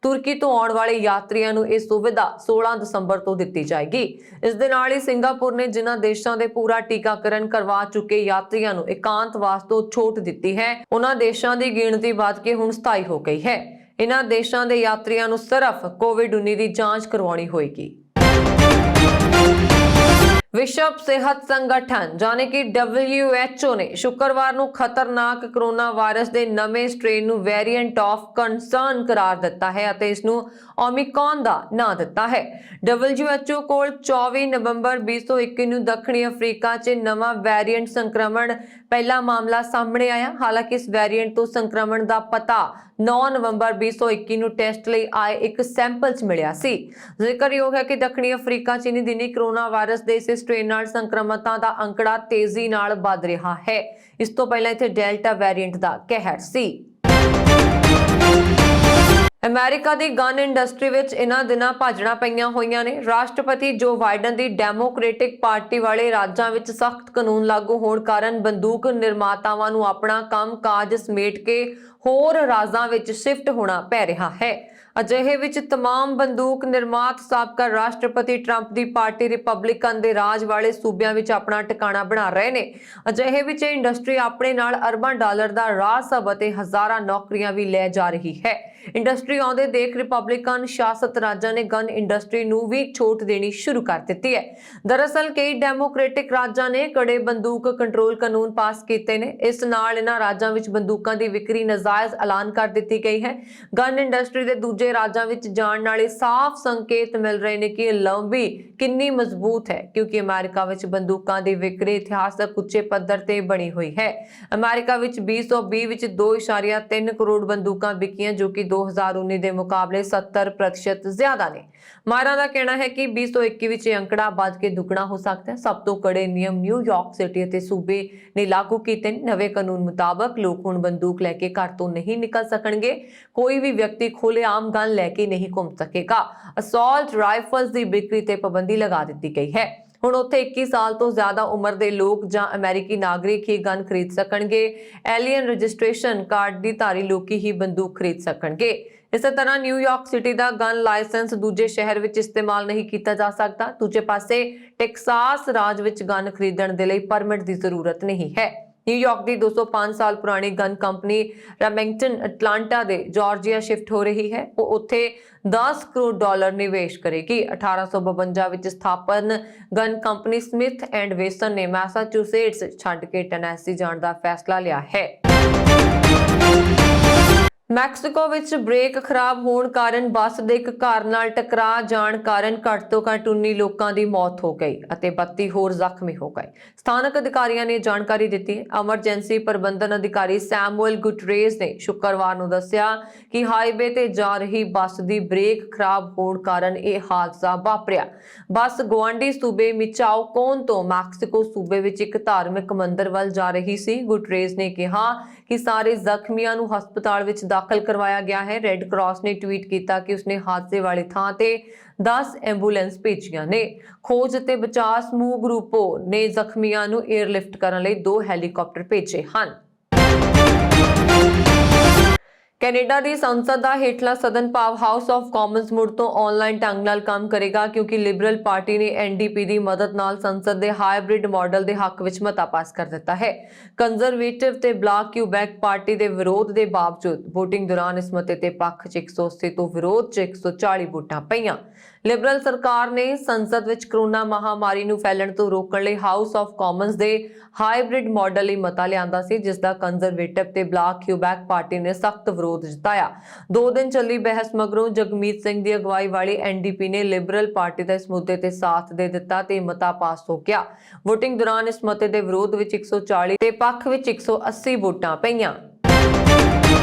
ਤੁਰਕੀ ਤੋਂ ਆਉਣ ਵਾਲੇ ਯਾਤਰੀਆਂ ਨੂੰ ਇਹ ਸੁਵਿਧਾ 16 ਦਸੰਬਰ ਤੋਂ ਦਿੱਤੀ ਜਾਏਗੀ। ਇਸ ਦੇ ਨਾਲ ਹੀ ਸਿੰਗਾਪੁਰ ਨੇ ਜਿਨ੍ਹਾਂ ਦੇਸ਼ਾਂ ਦੇ ਪੂਰਾ ਟੀਕਾਕਰਨ ਕਰਵਾ ਚੁੱਕੇ ਯਾਤਰੀਆਂ ਨੂੰ ਇਕਾਂਤਵਾਸ ਤੋਂ ਛੋਟ ਦਿੱਤੀ ਹੈ, ਉਹਨਾਂ ਦੇਸ਼ਾਂ ਦੀ ਗਿਣਤੀ ਵੱਧ ਕੇ ਹੁਣ 27 ਹੋ ਗਈ ਹੈ। ਇਹਨਾਂ ਦੇਸ਼ਾਂ ਦੇ ਯਾਤਰੀਆਂ ਨੂੰ ਸਿਰਫ ਕੋਵਿਡ-19 ਦੀ ਜਾਂਚ ਕਰਵਾਉਣੀ ਹੋਏਗੀ। ਵਿਸ਼ਵ ਸਿਹਤ ਸੰਗਠਨ यानी कि WHO ने शुक्रवार ਨੂੰ ਖਤਰਨਾਕ ਕੋਰੋਨਾ ਵਾਇਰਸ ਦੇ ਨਵੇਂ ਸਟ੍ਰੇਨ ਨੂੰ ਵੇਰੀਐਂਟ ਆਫ ਕੰਸਰਨ ਕਰਾਰ ਦਿੱਤਾ ਹੈ ਅਤੇ ਇਸ ਨੂੰ ਓਮਿਕਰੌਨ ਦਾ ਨਾਂ ਦਿੱਤਾ ਹੈ। WHO ਕੋਲ 24 ਨਵੰਬਰ 2021 ਨੂੰ ਦੱਖਣੀ ਅਫਰੀਕਾ 'ਚ ਨਵਾਂ ਵੇਰੀਐਂਟ ਸੰਕਰਮਣ ਪਹਿਲਾ ਮਾਮਲਾ ਸਾਹਮਣੇ ਆਇਆ। ਹਾਲਾਂਕਿ ਇਸ ਵੇਰੀਐਂਟ ਤੋਂ ਸੰਕਰਮਣ ਦਾ ਪਤਾ 9 ਨਵੰਬਰ 2021 ਨੂੰ ਟੈਸਟ ਲਈ ਆਏ ਇੱਕ ਸੈਂਪਲ 'ਚ ਮਿਲਿਆ ਸੀ। ਜ਼ਿਕਰਯੋਗ ਹੈ ਕਿ ਦੱਖਣੀ ਅਫਰੀਕਾ 'ਚ ਇਨੀ ਦਿਨੀ ਕੋਰੋਨਾ ਵਾਇਰਸ ਦੇ ਇਸ ਸਟ੍ਰੇਨ ਨਾਲ ਸੰਕਰਮਤਾਂ ਦਾ ਅੰਕੜਾ ਤੇਜ਼ੀ ਨਾਲ ਵੱਧ ਰਿਹਾ ਹੈ। ਇਸ ਤੋਂ ਪਹਿਲਾਂ ਇੱਥੇ ਡੈਲਟਾ ਵੇਰੀਐਂਟ ਦਾ ਕਹਿਰ ਸੀ। ਅਮਰੀਕਾ ਦੀ ਗਨ ਇੰਡਸਟਰੀ ਵਿੱਚ ਇਹਨਾਂ ਦਿਨਾਂ ਭਾਜੜਾਂ ਪਈਆਂ ਹੋਈਆਂ ਨੇ। ਰਾਸ਼ਟਰਪਤੀ ਜੋ ਬਾਈਡਨ ਦੀ ਡੈਮੋਕ੍ਰੈਟਿਕ ਪਾਰਟੀ ਵਾਲੇ ਰਾਜਾਂ ਵਿੱਚ ਸਖਤ ਕਾਨੂੰਨ ਲਾਗੂ ਹੋਣ ਕਾਰਨ ਬੰਦੂਕ ਨਿਰਮਾਤਾਵਾਂ ਨੂੰ ਆਪਣਾ ਕੰਮ-ਕਾਜ ਸਮੇਟ ਕੇ ਹੋਰ ਰਾਜਾਂ ਵਿੱਚ ਸ਼ਿਫਟ ਹੋਣਾ ਪੈ ਰਿਹਾ ਹੈ। ਅਜਿਹੇ ਵਿੱਚ तमाम ਬੰਦੂਕ ਨਿਰਮਾਤ ਸਾਬਕਾ ਰਾਸ਼ਟਰਪਤੀ ਟਰੰਪ ਦੀ ਪਾਰਟੀ ਰਿਪਬਲਿਕਨ ਦੇ ਰਾਜ ਵਾਲੇ ਸੂਬਿਆਂ ਵਿੱਚ ਆਪਣਾ ਟਿਕਾਣਾ ਬਣਾ ਰਹੇ ਨੇ। ਅਜਿਹੇ ਵਿੱਚ ਇਹ ਇੰਡਸਟਰੀ ਆਪਣੇ ਨਾਲ ਅਰਬਾਂ ਡਾਲਰ ਦਾ ਰਾਜਸਵ ਅਤੇ ਹਜ਼ਾਰਾਂ ਨੌਕਰੀਆਂ ਵੀ ਲੈ ਜਾ ਰਹੀ ਹੈ। ਇੰਡਸਟਰੀ ਆਉਂਦੇ ਦੇਖ ਰਿਪਬਲਿਕਨ ਸ਼ਾਸਤ ਰਾਜਾਂ ਨੇ ਗਨ ਇੰਡਸਟਰੀ ਨੂੰ ਵੀ ਛੋਟ ਦੇਣੀ ਸ਼ੁਰੂ ਕਰ ਦਿੱਤੀ ਹੈ। ਦਰਅਸਲ ਕਈ ਡੈਮੋਕ੍ਰੈਟਿਕ ਰਾਜਾਂ ਨੇ ਕੜੇ ਬੰਦੂਕ ਕੰਟਰੋਲ ਕਾਨੂੰਨ ਪਾਸ ਕੀਤੇ ਨੇ। ਇਸ ਨਾਲ ਇਹਨਾਂ ਰਾਜਾਂ ਵਿੱਚ ਬੰਦੂਕਾਂ ਦੀ ਵਿਕਰੀ ਨਾਜਾਇਜ਼ ਐਲਾਨ ਕਰ ਦਿੱਤੀ ਗਈ ਹੈ। ਗਨ ਇੰਡਸਟਰੀ ਦੇ ਦੂਜੇ ਰਾਜਾਂ ਵਿੱਚ ਜਾਣ ਨਾਲ ਸਾਫ਼ ਸੰਕੇਤ ਮਿਲ ਰਹੇ ਨੇ ਕਿ ਇਹ ਲੰਬੀ ਕਿੰਨੀ ਮਜ਼ਬੂਤ ਹੈ, ਕਿਉਂਕਿ ਅਮਰੀਕਾ ਵਿੱਚ ਬੰਦੂਕਾਂ ਦੀ ਵਿਕਰੀ ਇਤਿਹਾਸਕ ਉੱਚੇ ਪੱਧਰ ਤੇ ਬਣੀ ਹੋਈ ਹੈ। ਅਮਰੀਕਾ ਵਿੱਚ 2020 ਵਿੱਚ 2.3 ਕਰੋੜ ਬੰਦੂਕਾਂ ਵਿਕੀਆਂ, ਜੋ ਕਿ 2019 ਦੇ ਮੁਕਾਬਲੇ 70% ਜ਼ਿਆਦਾ ਨੇ। ਮਾਹਿਰਾਂ ਦਾ ਕਹਿਣਾ ਹੈ ਕਿ 2021 ਵਿੱਚ ਇਹ ਅੰਕੜਾ ਵੱਧ ਕੇ ਦੁੱਗਣਾ ਹੋ ਸਕਦਾ ਹੈ। ਸਭ ਤੋਂ ਕੜੇ ਨਿਯਮ ਨਿਊਯਾਰਕ ਸਿਟੀ ਅਤੇ ਸੂਬੇ ਨੇ ਲਾਗੂ ਕੀਤੇ ਨੇ। ਨਵੇਂ ਕਾਨੂੰਨ ਮੁਤਾਬਕ ਲੋਕ ਹੁਣ ਬੰਦੂਕ ਲੈ ਕੇ ਘਰ ਤੋਂ ਨਹੀਂ ਨਿਕਲ ਸਕਣਗੇ। ਕੋਈ ਵੀ ਵਿਅਕਤੀ ਖੁੱਲ੍ਹੇਆਮ ਗਨ ਲੈ ਕੇ ਨਹੀਂ ਘੁੰਮ ਸਕੇਗਾ। ਅਸੌਲਟ ਰਾਈਫਲਸ ਦੀ ਵਿਕਰੀ ਤੇ ਪਾਬੰਦੀ ਲਗਾ ਦਿੱਤੀ ਗਈ ਹੈ। ਹੁਣ ਉੱਥੇ 21 ਸਾਲ ਤੋਂ ਜ਼ਿਆਦਾ ਉਮਰ ਦੇ ਲੋਕ ਜਾਂ ਅਮਰੀਕੀ ਨਾਗਰਿਕ ਹੀ ਗਨ ਖਰੀਦ ਸਕਣਗੇ। ਐਲੀਅਨ ਰਜਿਸਟ੍ਰੇਸ਼ਨ ਕਾਰਡ ਦੀ ਧਾਰੀ ਲੋਕੀ ਹੀ ਬੰਦੂਕ ਖਰੀਦ ਸਕਣਗੇ। ਇਸੇ ਤਰ੍ਹਾਂ ਨਿਊਯਾਰਕ ਸਿਟੀ ਦਾ ਗਨ ਲਾਇਸੈਂਸ ਦੂਜੇ ਸ਼ਹਿਰ ਵਿੱਚ ਇਸਤੇਮਾਲ ਨਹੀਂ ਕੀਤਾ ਜਾ ਸਕਦਾ। ਦੂਜੇ ਪਾਸੇ ਟੈਕਸਾਸ ਰਾਜ ਵਿੱਚ ਗਨ ਖਰੀਦਣ ਦੇ ਲਈ ਪਰਮਿਟ ਦੀ ਜ਼ਰੂਰਤ ਨਹੀਂ ਹੈ। ਨਿਊਯਾਰਕ ਦੀ 205 ਸਾਲ ਪੁਰਾਣੀ ਗਨ ਕੰਪਨੀ ਰੈਮਿੰਗਟਨ ਅਟਲਾਂਟਾ ਦੇ ਜਾਰਜੀਆ ਸ਼ਿਫਟ ਹੋ ਰਹੀ ਹੈ। ਉਹ ਉੱਥੇ $10 ਕਰੋੜ ਨਿਵੇਸ਼ ਕਰੇਗੀ। 1852 ਵਿੱਚ ਸਥਾਪਨ ਗਨ ਕੰਪਨੀ ਸਮਿਥ ਐਂਡ ਵੇਸਨ ਨੇ ਮੈਸਾਚੂਸੇਟਸ ਛੱਡ ਕੇ ਟੈਨੈਸੀ ਜਾਣ ਦਾ ਫੈਸਲਾ ਲਿਆ ਹੈ। ਮੈਕਸੀਕੋ ਵਿੱਚ ਬ੍ਰੇਕ ਖਰਾਬ ਹੋਣ ਕਾਰਨ ਬੱਸ ਦੇ ਇੱਕ ਕਾਰ ਨਾਲ ਟਕਰਾ ਜਾਣ ਕਾਰਨ ਘੱਟ ਤੋਂ ਘੱਟ 19 ਲੋਕਾਂ ਦੀ ਮੌਤ ਹੋ ਗਈ ਅਤੇ 32 ਹੋਰ ਜ਼ਖਮੀ ਹੋ ਗਏ। ਸਥਾਨਕ ਅਧਿਕਾਰੀਆਂ ਨੇ ਜਾਣਕਾਰੀ ਦਿੱਤੀ। ਐਮਰਜੈਂਸੀ ਪ੍ਰਬੰਧਨ ਅਧਿਕਾਰੀ ਸੈਮੂਅਲ ਗੁਟਰੇਜ਼ ਨੇ ਸ਼ੁੱਕਰਵਾਰ ਨੂੰ ਦੱਸਿਆ ਕਿ ਹਾਈਵੇ ਤੇ ਜਾ ਰਹੀ ਬੱਸ ਦੀ ਬ੍ਰੇਕ ਖਰਾਬ ਹੋਣ ਕਾਰਨ ਇਹ ਹਾਦਸਾ ਵਾਪਰਿਆ। ਬੱਸ ਗੁਆਂਢੀ ਸੂਬੇ ਮਿਚਾਓਕੋਨ ਤੋਂ ਮੈਕਸੀਕੋ ਸੂਬੇ ਵਿੱਚ ਇੱਕ ਧਾਰਮਿਕ ਮੰਦਿਰ ਵੱਲ ਜਾ ਰਹੀ ਸੀ। ਗੁਟਰੇਜ਼ ਨੇ ਕਿਹਾ ਕਿ ਸਾਰੇ ਜ਼ਖਮੀਆਂ ਨੂੰ ਹਸਪਤਾਲ ਵਿੱਚ ਦਾਖਲ ਕਰਵਾਇਆ ਗਿਆ ਹੈ। ਰੈੱਡ ਕਰਾਸ ਨੇ ਟਵੀਟ ਕੀਤਾ ਕਿ ਉਸਨੇ ਹਾਦਸੇ ਵਾਲੀ ਥਾਂ ਤੇ 10 ਐਂਬੂਲੈਂਸ ਭੇਜੀਆਂ ਨੇ। ਖੋਜ ਅਤੇ ਬਚਾਅ ਸਮੂਹ ਗਰੁੱਪੋ ਨੇ ਜ਼ਖਮੀਆਂ ਨੂੰ 에ਅਰਲਿਫਟ ਕਰਨ ਲਈ 2 ਹੈਲੀਕਾਪਟਰ ਭੇਜੇ ਹਨ। ਕੈਨੇਡਾ ਦੀ ਸੰਸਦ ਦਾ ਹੇਠਲਾ ਸਦਨ ਭਾਵ ਹਾਊਸ ਆਫ ਕਾਮਨਸ ਮੁੜ ਤੋਂ ਆਨਲਾਈਨ ਢੰਗ ਨਾਲ ਕੰਮ ਕਰੇਗਾ, ਕਿਉਂਕਿ ਲਿਬਰਲ ਪਾਰਟੀ ਨੇ ਐਨਡੀਪੀ ਦੀ ਮਦਦ ਨਾਲ ਸੰਸਦ ਦੇ ਹਾਈਬ੍ਰਿਡ ਮਾਡਲ ਦੇ ਹੱਕ ਵਿੱਚ ਮਤਾ ਪਾਸ ਕਰ ਦਿੱਤਾ ਹੈ। ਕੰਜ਼ਰਵੇਟਿਵ ਤੇ ਬਲਾਕ ਕਿਊਬੈਕ ਪਾਰਟੀ ਦੇ ਵਿਰੋਧ ਦੇ ਬਾਵਜੂਦ VOTING ਦੌਰਾਨ ਇਸ ਮਤੇ ਤੇ ਪੱਖ 'ਚ 180 ਤੋਂ ਵਿਰੋਧ 'ਚ 140 ਵੋਟਾਂ ਪਈਆਂ। ਲਿਬਰਲ ਸਰਕਾਰ ਨੇ ਸੰਸਦ ਵਿੱਚ ਕਰੋਨਾ ਮਹਾਮਾਰੀ ਨੂੰ ਫੈਲਣ ਤੋਂ ਰੋਕਣ ਲਈ ਹਾਊਸ ਆਫ ਕਾਮਨਸ ਦੇ ਹਾਈਬ੍ਰਿਡ ਮਾਡਲ ਲਈ ਮਤਾ ਲਿਆਂਦਾ ਸੀ, ਜਿਸ ਦਾ ਕੰਜ਼ਰਵੇਟਿਵ ਤੇ ਬਲਾਕ ਕਿਊਬੈਕ ਪਾਰਟੀ ਨੇ ਸਖਤ ਵਿਰੋਧ ਜਤਾਇਆ। 2 ਦਿਨ ਚੱਲੀ ਬਹਿਸ ਮਗਰੋਂ ਜਗਮੀਤ ਸਿੰਘ ਦੀ ਅਗਵਾਈ ਵਾਲੀ ਐਨਡੀਪੀ ਨੇ ਲਿਬਰਲ ਪਾਰਟੀ ਦਾ ਇਸ ਮੁੱਦੇ ਤੇ ਸਾਥ ਦੇ ਦਿੱਤਾ ਤੇ ਮਤਾ ਪਾਸ ਹੋ ਗਿਆ। VOTING ਦੌਰਾਨ ਇਸ ਮਤੇ ਦੇ ਵਿਰੋਧ ਵਿੱਚ 140 ਤੇ ਪੱਖ ਵਿੱਚ 180 ਵੋਟਾਂ ਪਈਆਂ।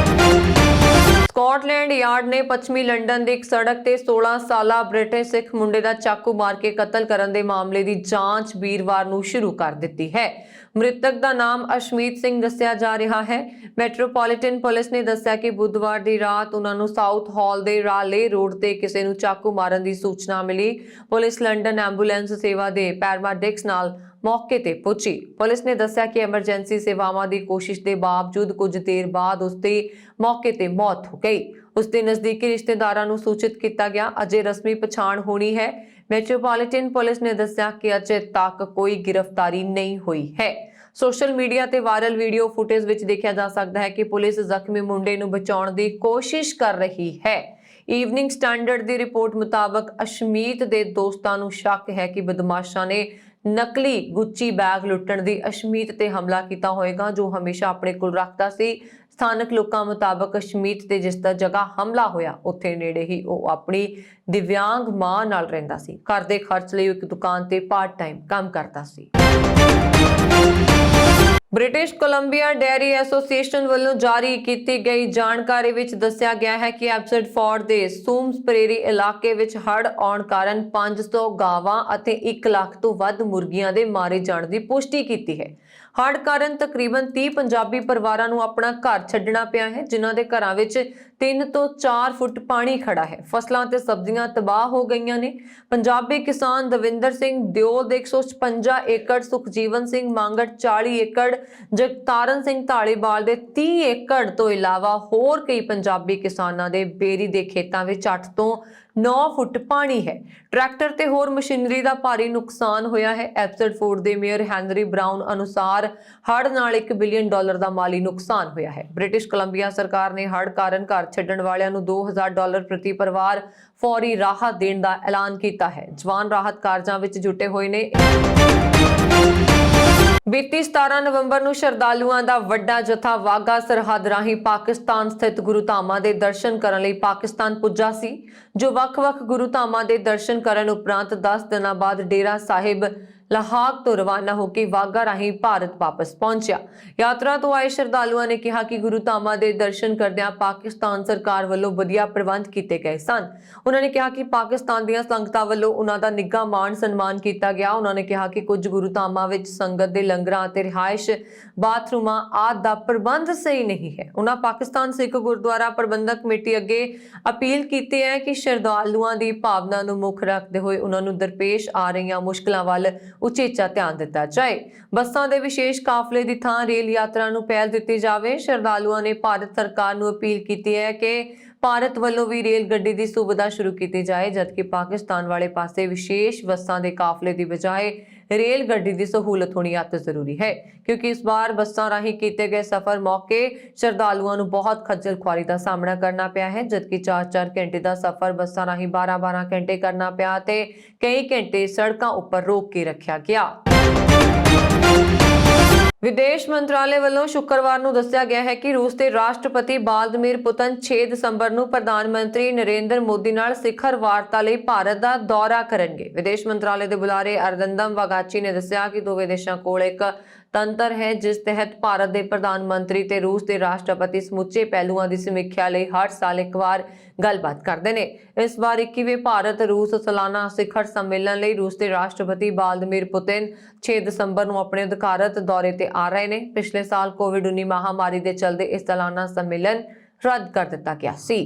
ਸਕਾਟਲੈਂਡ ਯਾਰਡ ਨੇ ਪੱਛਮੀ ਲੰਡਨ ਦੀ ਇੱਕ ਸੜਕ ਤੇ 16 ਸਾਲਾ ਬ੍ਰਿਟਿਸ਼ ਸਿੱਖ ਮੁੰਡੇ ਦਾ ਚਾਕੂ ਮਾਰ ਕੇ ਕਤਲ ਕਰਨ ਦੇ ਮਾਮਲੇ ਦੀ ਜਾਂਚ ਵੀਰਵਾਰ ਨੂੰ ਸ਼ੁਰੂ ਕਰ ਦਿੱਤੀ ਹੈ। ਮ੍ਰਿਤਕ ਦਾ ਨਾਮ ਅਸ਼ਮੀਤ ਸਿੰਘ ਦੱਸਿਆ ਜਾ ਰਿਹਾ ਹੈ। ਮੈਟਰੋਪੋਲੀਟਨ ਪੁਲਿਸ ਨੇ ਦੱਸਿਆ ਕਿ ਬੁੱਧਵਾਰ ਦੀ ਰਾਤ ਉਹਨਾਂ ਨੂੰ ਸਾਊਥ ਹਾਲ ਦੇ ਰਾਲੇ ਰੋਡ ਤੇ ਕਿਸੇ ਨੂੰ ਚਾਕੂ ਮਾਰਨ ਦੀ ਸੂਚਨਾ ਮਿਲੀ। ਪੁਲਿਸ ਲੰਡਨ ਐਂਬੂਲੈਂਸ ਸੇਵਾ ਦੇ ਪੈਰਾਮੈਡਿਕਸ ਨਾਲ ਮੌਕੇ ਤੇ ਪਹੁੰਚੀ। ਪੁਲਿਸ ਨੇ ਦੱਸਿਆ ਕਿ ਐਮਰਜੈਂਸੀ ਸੇਵਾਵਾਂ ਦੀ ਕੋਸ਼ਿਸ਼ ਦੇ ਬਾਵਜੂਦ ਕੁਝ ਦੇਰ ਬਾਅਦ ਉਸ ਦੀ ਮੌਕੇ ਤੇ ਮੌਤ ਹੋ ਗਈ। ਉਸ ਦੇ ਨਜ਼ਦੀਕੀ ਰਿਸ਼ਤੇਦਾਰਾਂ ਨੂੰ ਸੂਚਿਤ ਕੀਤਾ ਗਿਆ। ਅਜੇ ਰਸਮੀ ਪਛਾਣ ਹੋਣੀ ਹੈ। ਮੈਟਰੋਪੋਲੀਟਨ ਪੁਲਿਸ ਨੇ ਦੱਸਿਆ ਕਿ ਅਜੇ ਤੱਕ ਕੋਈ ਗ੍ਰਿਫਤਾਰੀ ਨਹੀਂ ਹੋਈ ਹੈ। ਸੋਸ਼ਲ ਮੀਡੀਆ ਤੇ ਵਾਇਰਲ ਵੀਡੀਓ ਫੁਟੇਜ ਵਿੱਚ ਦੇਖਿਆ ਜਾ ਸਕਦਾ ਹੈ ਕਿ ਪੁਲਿਸ ਜ਼ਖਮੀ ਮੁੰਡੇ ਨੂੰ ਬਚਾਉਣ ਦੀ ਕੋਸ਼ਿਸ਼ ਕਰ ਰਹੀ ਹੈ। ਈਵਨਿੰਗ ਸਟੈਂਡਰਡ ਦੀ ਰਿਪੋਰਟ ਮੁਤਾਬਕ ਅਸ਼ਮੀਤ ਦੇ ਦੋਸਤਾਂ ਨੂੰ ਸ਼ੱਕ ਹੈ ਕਿ ਬਦਮਾਸ਼ਾਂ ਨੇ ਨਕਲੀ ਗੁੱਚੀ ਬੈਗ ਲੁੱਟਣ ਦੀ ਅਸ਼ਮੀਤ ਤੇ ਹਮਲਾ ਕੀਤਾ ਹੋਵੇਗਾ, ਜੋ ਹਮੇਸ਼ਾ ਆਪਣੇ ਕੋਲ ਰੱਖਦਾ ਸੀ। ਸਥਾਨਕ ਲੋਕਾਂ ਮੁਤਾਬਕ ਅਸ਼ਮੀਤ ਤੇ ਜਿਸ ਦਾ ਜਗ੍ਹਾ ਹਮਲਾ ਹੋਇਆ ਉੱਥੇ ਨੇੜੇ ਹੀ ਉਹ ਆਪਣੀ ਦਿਵਿਆਂਗ ਮਾਂ ਨਾਲ ਰਹਿੰਦਾ ਸੀ। ਘਰ ਦੇ ਖਰਚ ਲਈ ਇੱਕ ਦੁਕਾਨ ਤੇ ਪਾਰਟ ਟਾਈਮ ਕੰਮ ਕਰਦਾ ਸੀ। ਬ੍ਰਿਟਿਸ਼ ਕੋਲੰਬੀਆ ਡੇਅਰੀ ਐਸੋਸੀਏਸ਼ਨ ਵੱਲੋਂ ਜਾਰੀ ਕੀਤੀ ਗਈ ਜਾਣਕਾਰੀ ਵਿੱਚ ਦੱਸਿਆ ਗਿਆ ਹੈ ਕਿ ਐਬਸਟਫੋਰਡ ਦੇ ਸੂਮਸ ਪ੍ਰੇਰੀ ਇਲਾਕੇ ਵਿੱਚ ਹੜ੍ਹ ਆਉਣ ਕਾਰਨ 500 ਗਾਵਾਂ ਅਤੇ 1 ਲੱਖ ਤੋਂ ਵੱਧ ਮੁਰਗੀਆਂ ਦੇ ਮਾਰੇ ਜਾਣ ਦੀ ਪੁਸ਼ਟੀ ਕੀਤੀ ਹੈ। ਹੜ੍ਹ ਕਾਰਨ ਤਕਰੀਬਨ 30 ਪੰਜਾਬੀ ਪਰਿਵਾਰਾਂ ਨੂੰ ਆਪਣਾ ਘਰ ਛੱਡਣਾ ਪਿਆ ਹੈ, ਜਿਨ੍ਹਾਂ ਦੇ ਘਰਾਂ ਵਿੱਚ 3 ਤੋਂ 4 ਫੁੱਟ ਪਾਣੀ ਖੜਾ ਹੈ। ਫਸਲਾਂ ਤੇ ਸਬਜ਼ੀਆਂ ਤਬਾਹ ਹੋ ਗਈਆਂ ਨੇ। ਪੰਜਾਬੀ ਕਿਸਾਨ ਦਵਿੰਦਰ ਸਿੰਘ ਦਿਓਲ ਦੇ 156 ਏਕੜ, ਸੁਖਜੀਵਨ ਸਿੰਘ ਮੰਗੜ 40 ਏਕੜ, ਜਗਤਾਰਨ ਸਿੰਘ ਢਾਲੀਵਾਲ ਦੇ 30 ਏਕੜ ਤੋਂ ਇਲਾਵਾ ਹੋਰ ਕਈ ਪੰਜਾਬੀ ਕਿਸਾਨਾਂ ਦੇ ਬੇਰੀ ਦੇ ਖੇਤਾਂ ਵਿੱਚ 8 ਤੋਂ 9 ਫੁੱਟ ਪਾਣੀ ਹੈ। ਟਰੈਕਟਰ ਤੇ ਹੋਰ ਮਸ਼ੀਨਰੀ ਦਾ ਭਾਰੀ ਨੁਕਸਾਨ ਹੋਇਆ ਹੈ। ਐਬਸਟਫੋਰਡ ਦੇ ਮੇਅਰ ਹੈਨਰੀ ਬਰਾਊਨ ਅਨੁਸਾਰ ਹੜ੍ਹ ਨਾਲ $1 ਬਿਲੀਅਨ ਦਾ ਮਾਲੀ ਨੁਕਸਾਨ ਹੋਇਆ ਹੈ। ਬ੍ਰਿਟਿਸ਼ ਕੋਲੰਬੀਆ ਸਰਕਾਰ ਨੇ ਹੜ੍ਹ ਕਾਰਨ ਘਰ ਛੱਡਣ ਵਾਲਿਆਂ ਨੂੰ $2000 ਪ੍ਰਤੀ ਪਰਿਵਾਰ ਫੌਰੀ ਰਾਹਤ ਦੇਣ ਦਾ ਐਲਾਨ ਕੀਤਾ ਹੈ। ਜਵਾਨ ਰਾਹਤ ਕਾਰਜਾਂ ਵਿੱਚ ਜੁਟੇ ਹੋਏ ਨੇ। ਬੀਤੀ 17 ਨਵੰਬਰ ਨੂੰ ਸ਼ਰਧਾਲੂਆਂ ਦਾ ਵੱਡਾ ਜਥਾ ਵਾਘਾ ਸਰਹੱਦ ਰਾਹੀਂ ਪਾਕਿਸਤਾਨ ਸਥਿਤ ਗੁਰੂ ਧਾਮਾਂ ਦੇ ਦਰਸ਼ਨ ਕਰਨ ਲਈ ਪਾਕਿਸਤਾਨ ਪੁੱਜਾ ਸੀ, ਜੋ ਵੱਖ-ਵੱਖ ਗੁਰੂ ਧਾਮਾਂ ਦੇ ਦਰਸ਼ਨ ਕਰਨ ਉਪਰੰਤ 10 ਦਿਨਾਂ ਬਾਅਦ ਡੇਰਾ ਸਾਹਿਬ ਲਾਹਾਕ ਤੋਂ ਰਵਾਨਾ ਹੋ ਕੇ ਵਾਘਾ ਰਾਹੀਂ ਭਾਰਤ ਵਾਪਸ ਪਹੁੰਚਿਆ। ਯਾਤਰਾ ਤੋਂ ਆਏ ਸ਼ਰਧਾਲੂਆਂ ਨੇ ਕਿਹਾ ਕਿ ਗੁਰੂ ਧਾਮਾਂ ਦੇ ਦਰਸ਼ਨ ਕਰਦਿਆਂ ਪਾਕਿਸਤਾਨ ਸਰਕਾਰ ਵੱਲੋਂ ਵਧੀਆ ਪ੍ਰਬੰਧ ਕੀਤੇ ਗਏ ਸਨ। ਉਹਨਾਂ ਨੇ ਕਿਹਾ ਕਿ ਪਾਕਿਸਤਾਨ ਦੀਆਂ ਸੰਗਤਾਂ ਵੱਲੋਂ ਉਹਨਾਂ ਦਾ ਨਿੱਘਾ ਮਾਣ ਸਨਮਾਨ ਕੀਤਾ ਗਿਆ। ਉਹਨਾਂ ਨੇ ਕਿਹਾ ਕਿ ਕੁਝ ਗੁਰੂ ਧਾਮਾਂ ਵਿੱਚ ਸੰਗਤ ਦੇ ਲੰਗਰਾਂ ਅਤੇ ਰਿਹਾਇਸ਼ ਬਾਥਰੂਮਾਂ ਆਦਿ ਦਾ ਪ੍ਰਬੰਧ ਸਹੀ ਨਹੀਂ ਹੈ। ਉਹਨਾਂ ਪਾਕਿਸਤਾਨ ਸਿੱਖ ਗੁਰਦੁਆਰਾ ਪ੍ਰਬੰਧਕ ਕਮੇਟੀ ਅੱਗੇ ਅਪੀਲ ਕੀਤੀ ਹੈ ਕਿ ਸ਼ਰਧਾਲੂਆਂ ਦੀ ਭਾਵਨਾ ਨੂੰ ਮੁੱਖ ਰੱਖਦੇ ਹੋਏ ਉਹਨਾਂ ਨੂੰ ਦਰਪੇਸ਼ ਆ ਰਹੀਆਂ ਮੁਸ਼ਕਲਾਂ ਵੱਲ ਉਚੇਚਾ ਧਿਆਨ ਦਿੱਤਾ ਜਾਏ। ਬੱਸਾਂ ਦੇ ਵਿਸ਼ੇਸ਼ ਕਾਫਲੇ ਦੀ ਥਾਂ ਰੇਲ ਯਾਤਰਾ ਨੂੰ ਪਹਿਲ ਦਿੱਤੀ ਜਾਵੇ। ਸ਼ਰਧਾਲੂਆਂ ਨੇ ਭਾਰਤ ਸਰਕਾਰ ਨੂੰ ਅਪੀਲ ਕੀਤੀ ਹੈ ਕਿ ਭਾਰਤ ਵੱਲੋਂ ਵੀ ਰੇਲ ਗੱਡੀ ਦੀ ਸੁਵਿਧਾ ਸ਼ੁਰੂ ਕੀਤੀ ਜਾਏ, ਜਦਕਿ ਪਾਕਿਸਤਾਨ ਵਾਲੇ ਪਾਸੇ ਵਿਸ਼ੇਸ਼ ਬੱਸਾਂ ਦੇ ਕਾਫਲੇ ਦੀ ਬਜਾਏ ਰੇਲ ਗੱਡੀ ਦੀ ਸਹੂਲਤ ਹੋਣੀ ਅਤ ਜ਼ਰੂਰੀ ਹੈ, ਕਿਉਂਕਿ ਇਸ ਵਾਰ ਬੱਸਾਂ ਰਾਹੀਂ ਕੀਤੇ ਗਏ ਸਫ਼ਰ ਮੌਕੇ ਸ਼ਰਧਾਲੂਆਂ ਨੂੰ ਬਹੁਤ ਖੱਜਲ ਖੁਆਰੀ ਦਾ ਸਾਹਮਣਾ ਕਰਨਾ ਪਿਆ ਹੈ, ਜਦਕਿ 4-4 ਘੰਟੇ ਦਾ ਸਫ਼ਰ ਬੱਸਾਂ ਰਾਹੀਂ 12-12 ਘੰਟੇ ਕਰਨਾ ਪਿਆ ਤੇ ਕਈ ਘੰਟੇ ਸੜਕਾਂ ਉੱਪਰ ਰੋਕ ਕੇ ਰੱਖਿਆ ਗਿਆ। ਵਿਦੇਸ਼ ਮੰਤਰਾਲੇ ਵੱਲੋਂ ਸ਼ੁੱਕਰਵਾਰ ਨੂੰ ਦੱਸਿਆ ਗਿਆ ਹੈ ਕਿ ਰੂਸ ਦੇ ਰਾਸ਼ਟਰਪਤੀ ਵਲਾਦੀਮੀਰ ਪੁਤਿਨ 6 ਦਸੰਬਰ ਨੂੰ ਪ੍ਰਧਾਨ ਮੰਤਰੀ ਨਰਿੰਦਰ ਮੋਦੀ ਨਾਲ ਸਿਖਰ ਵਾਰਤਾ ਲਈ ਭਾਰਤ ਦਾ ਦੌਰਾ ਕਰਨਗੇ। ਵਿਦੇਸ਼ ਮੰਤਰਾਲੇ ਦੇ ਬੁਲਾਰੇ ਅਰਦੰਦਮ ਵਾਗਾਚੀ ਨੇ ਦੱਸਿਆ ਕਿ ਦੋਵੇਂ ਦੇਸ਼ਾਂ ਕੋਲ ਇੱਕ ਤੰਤਰ ਹੈ ਜਿਸ ਤਹਿਤ ਭਾਰਤ ਦੇ ਪ੍ਰਧਾਨ ਮੰਤਰੀ ਤੇ ਰੂਸ ਦੇ ਰਾਸ਼ਟਰਪਤੀ ਸਮੁੱਚੇ ਪਹਿਲੂਆਂ ਦੀ ਸਮੀਖਿਆ ਲਈ ਹਰ ਸਾਲ ਇੱਕ ਵਾਰ ਗੱਲਬਾਤ ਕਰਦੇ ਨੇ। ਇਸ ਵਾਰ 21ਵੇਂ ਭਾਰਤ ਰੂਸ ਸਾਲਾਨਾ ਸਿਖਰ ਸੰਮੇਲਨ ਲਈ ਰੂਸ ਦੇ ਰਾਸ਼ਟਰਪਤੀ ਵਲਾਦੀਮੀਰ ਪੁਤਿਨ 6 ਦਸੰਬਰ ਨੂੰ ਆਪਣੇ ਅਧਿਕਾਰਤ ਦੌਰੇ ਤੇ ਆ ਰਹੇ ਨੇ। ਪਿਛਲੇ ਸਾਲ ਕੋਵਿਡ-19 ਮਹਾਮਾਰੀ ਦੇ ਚਲਦੇ ਇਸ ਸਾਲਾਨਾ ਸੰਮੇਲਨ ਰੱਦ ਕਰ ਦਿੱਤਾ ਗਿਆ ਸੀ।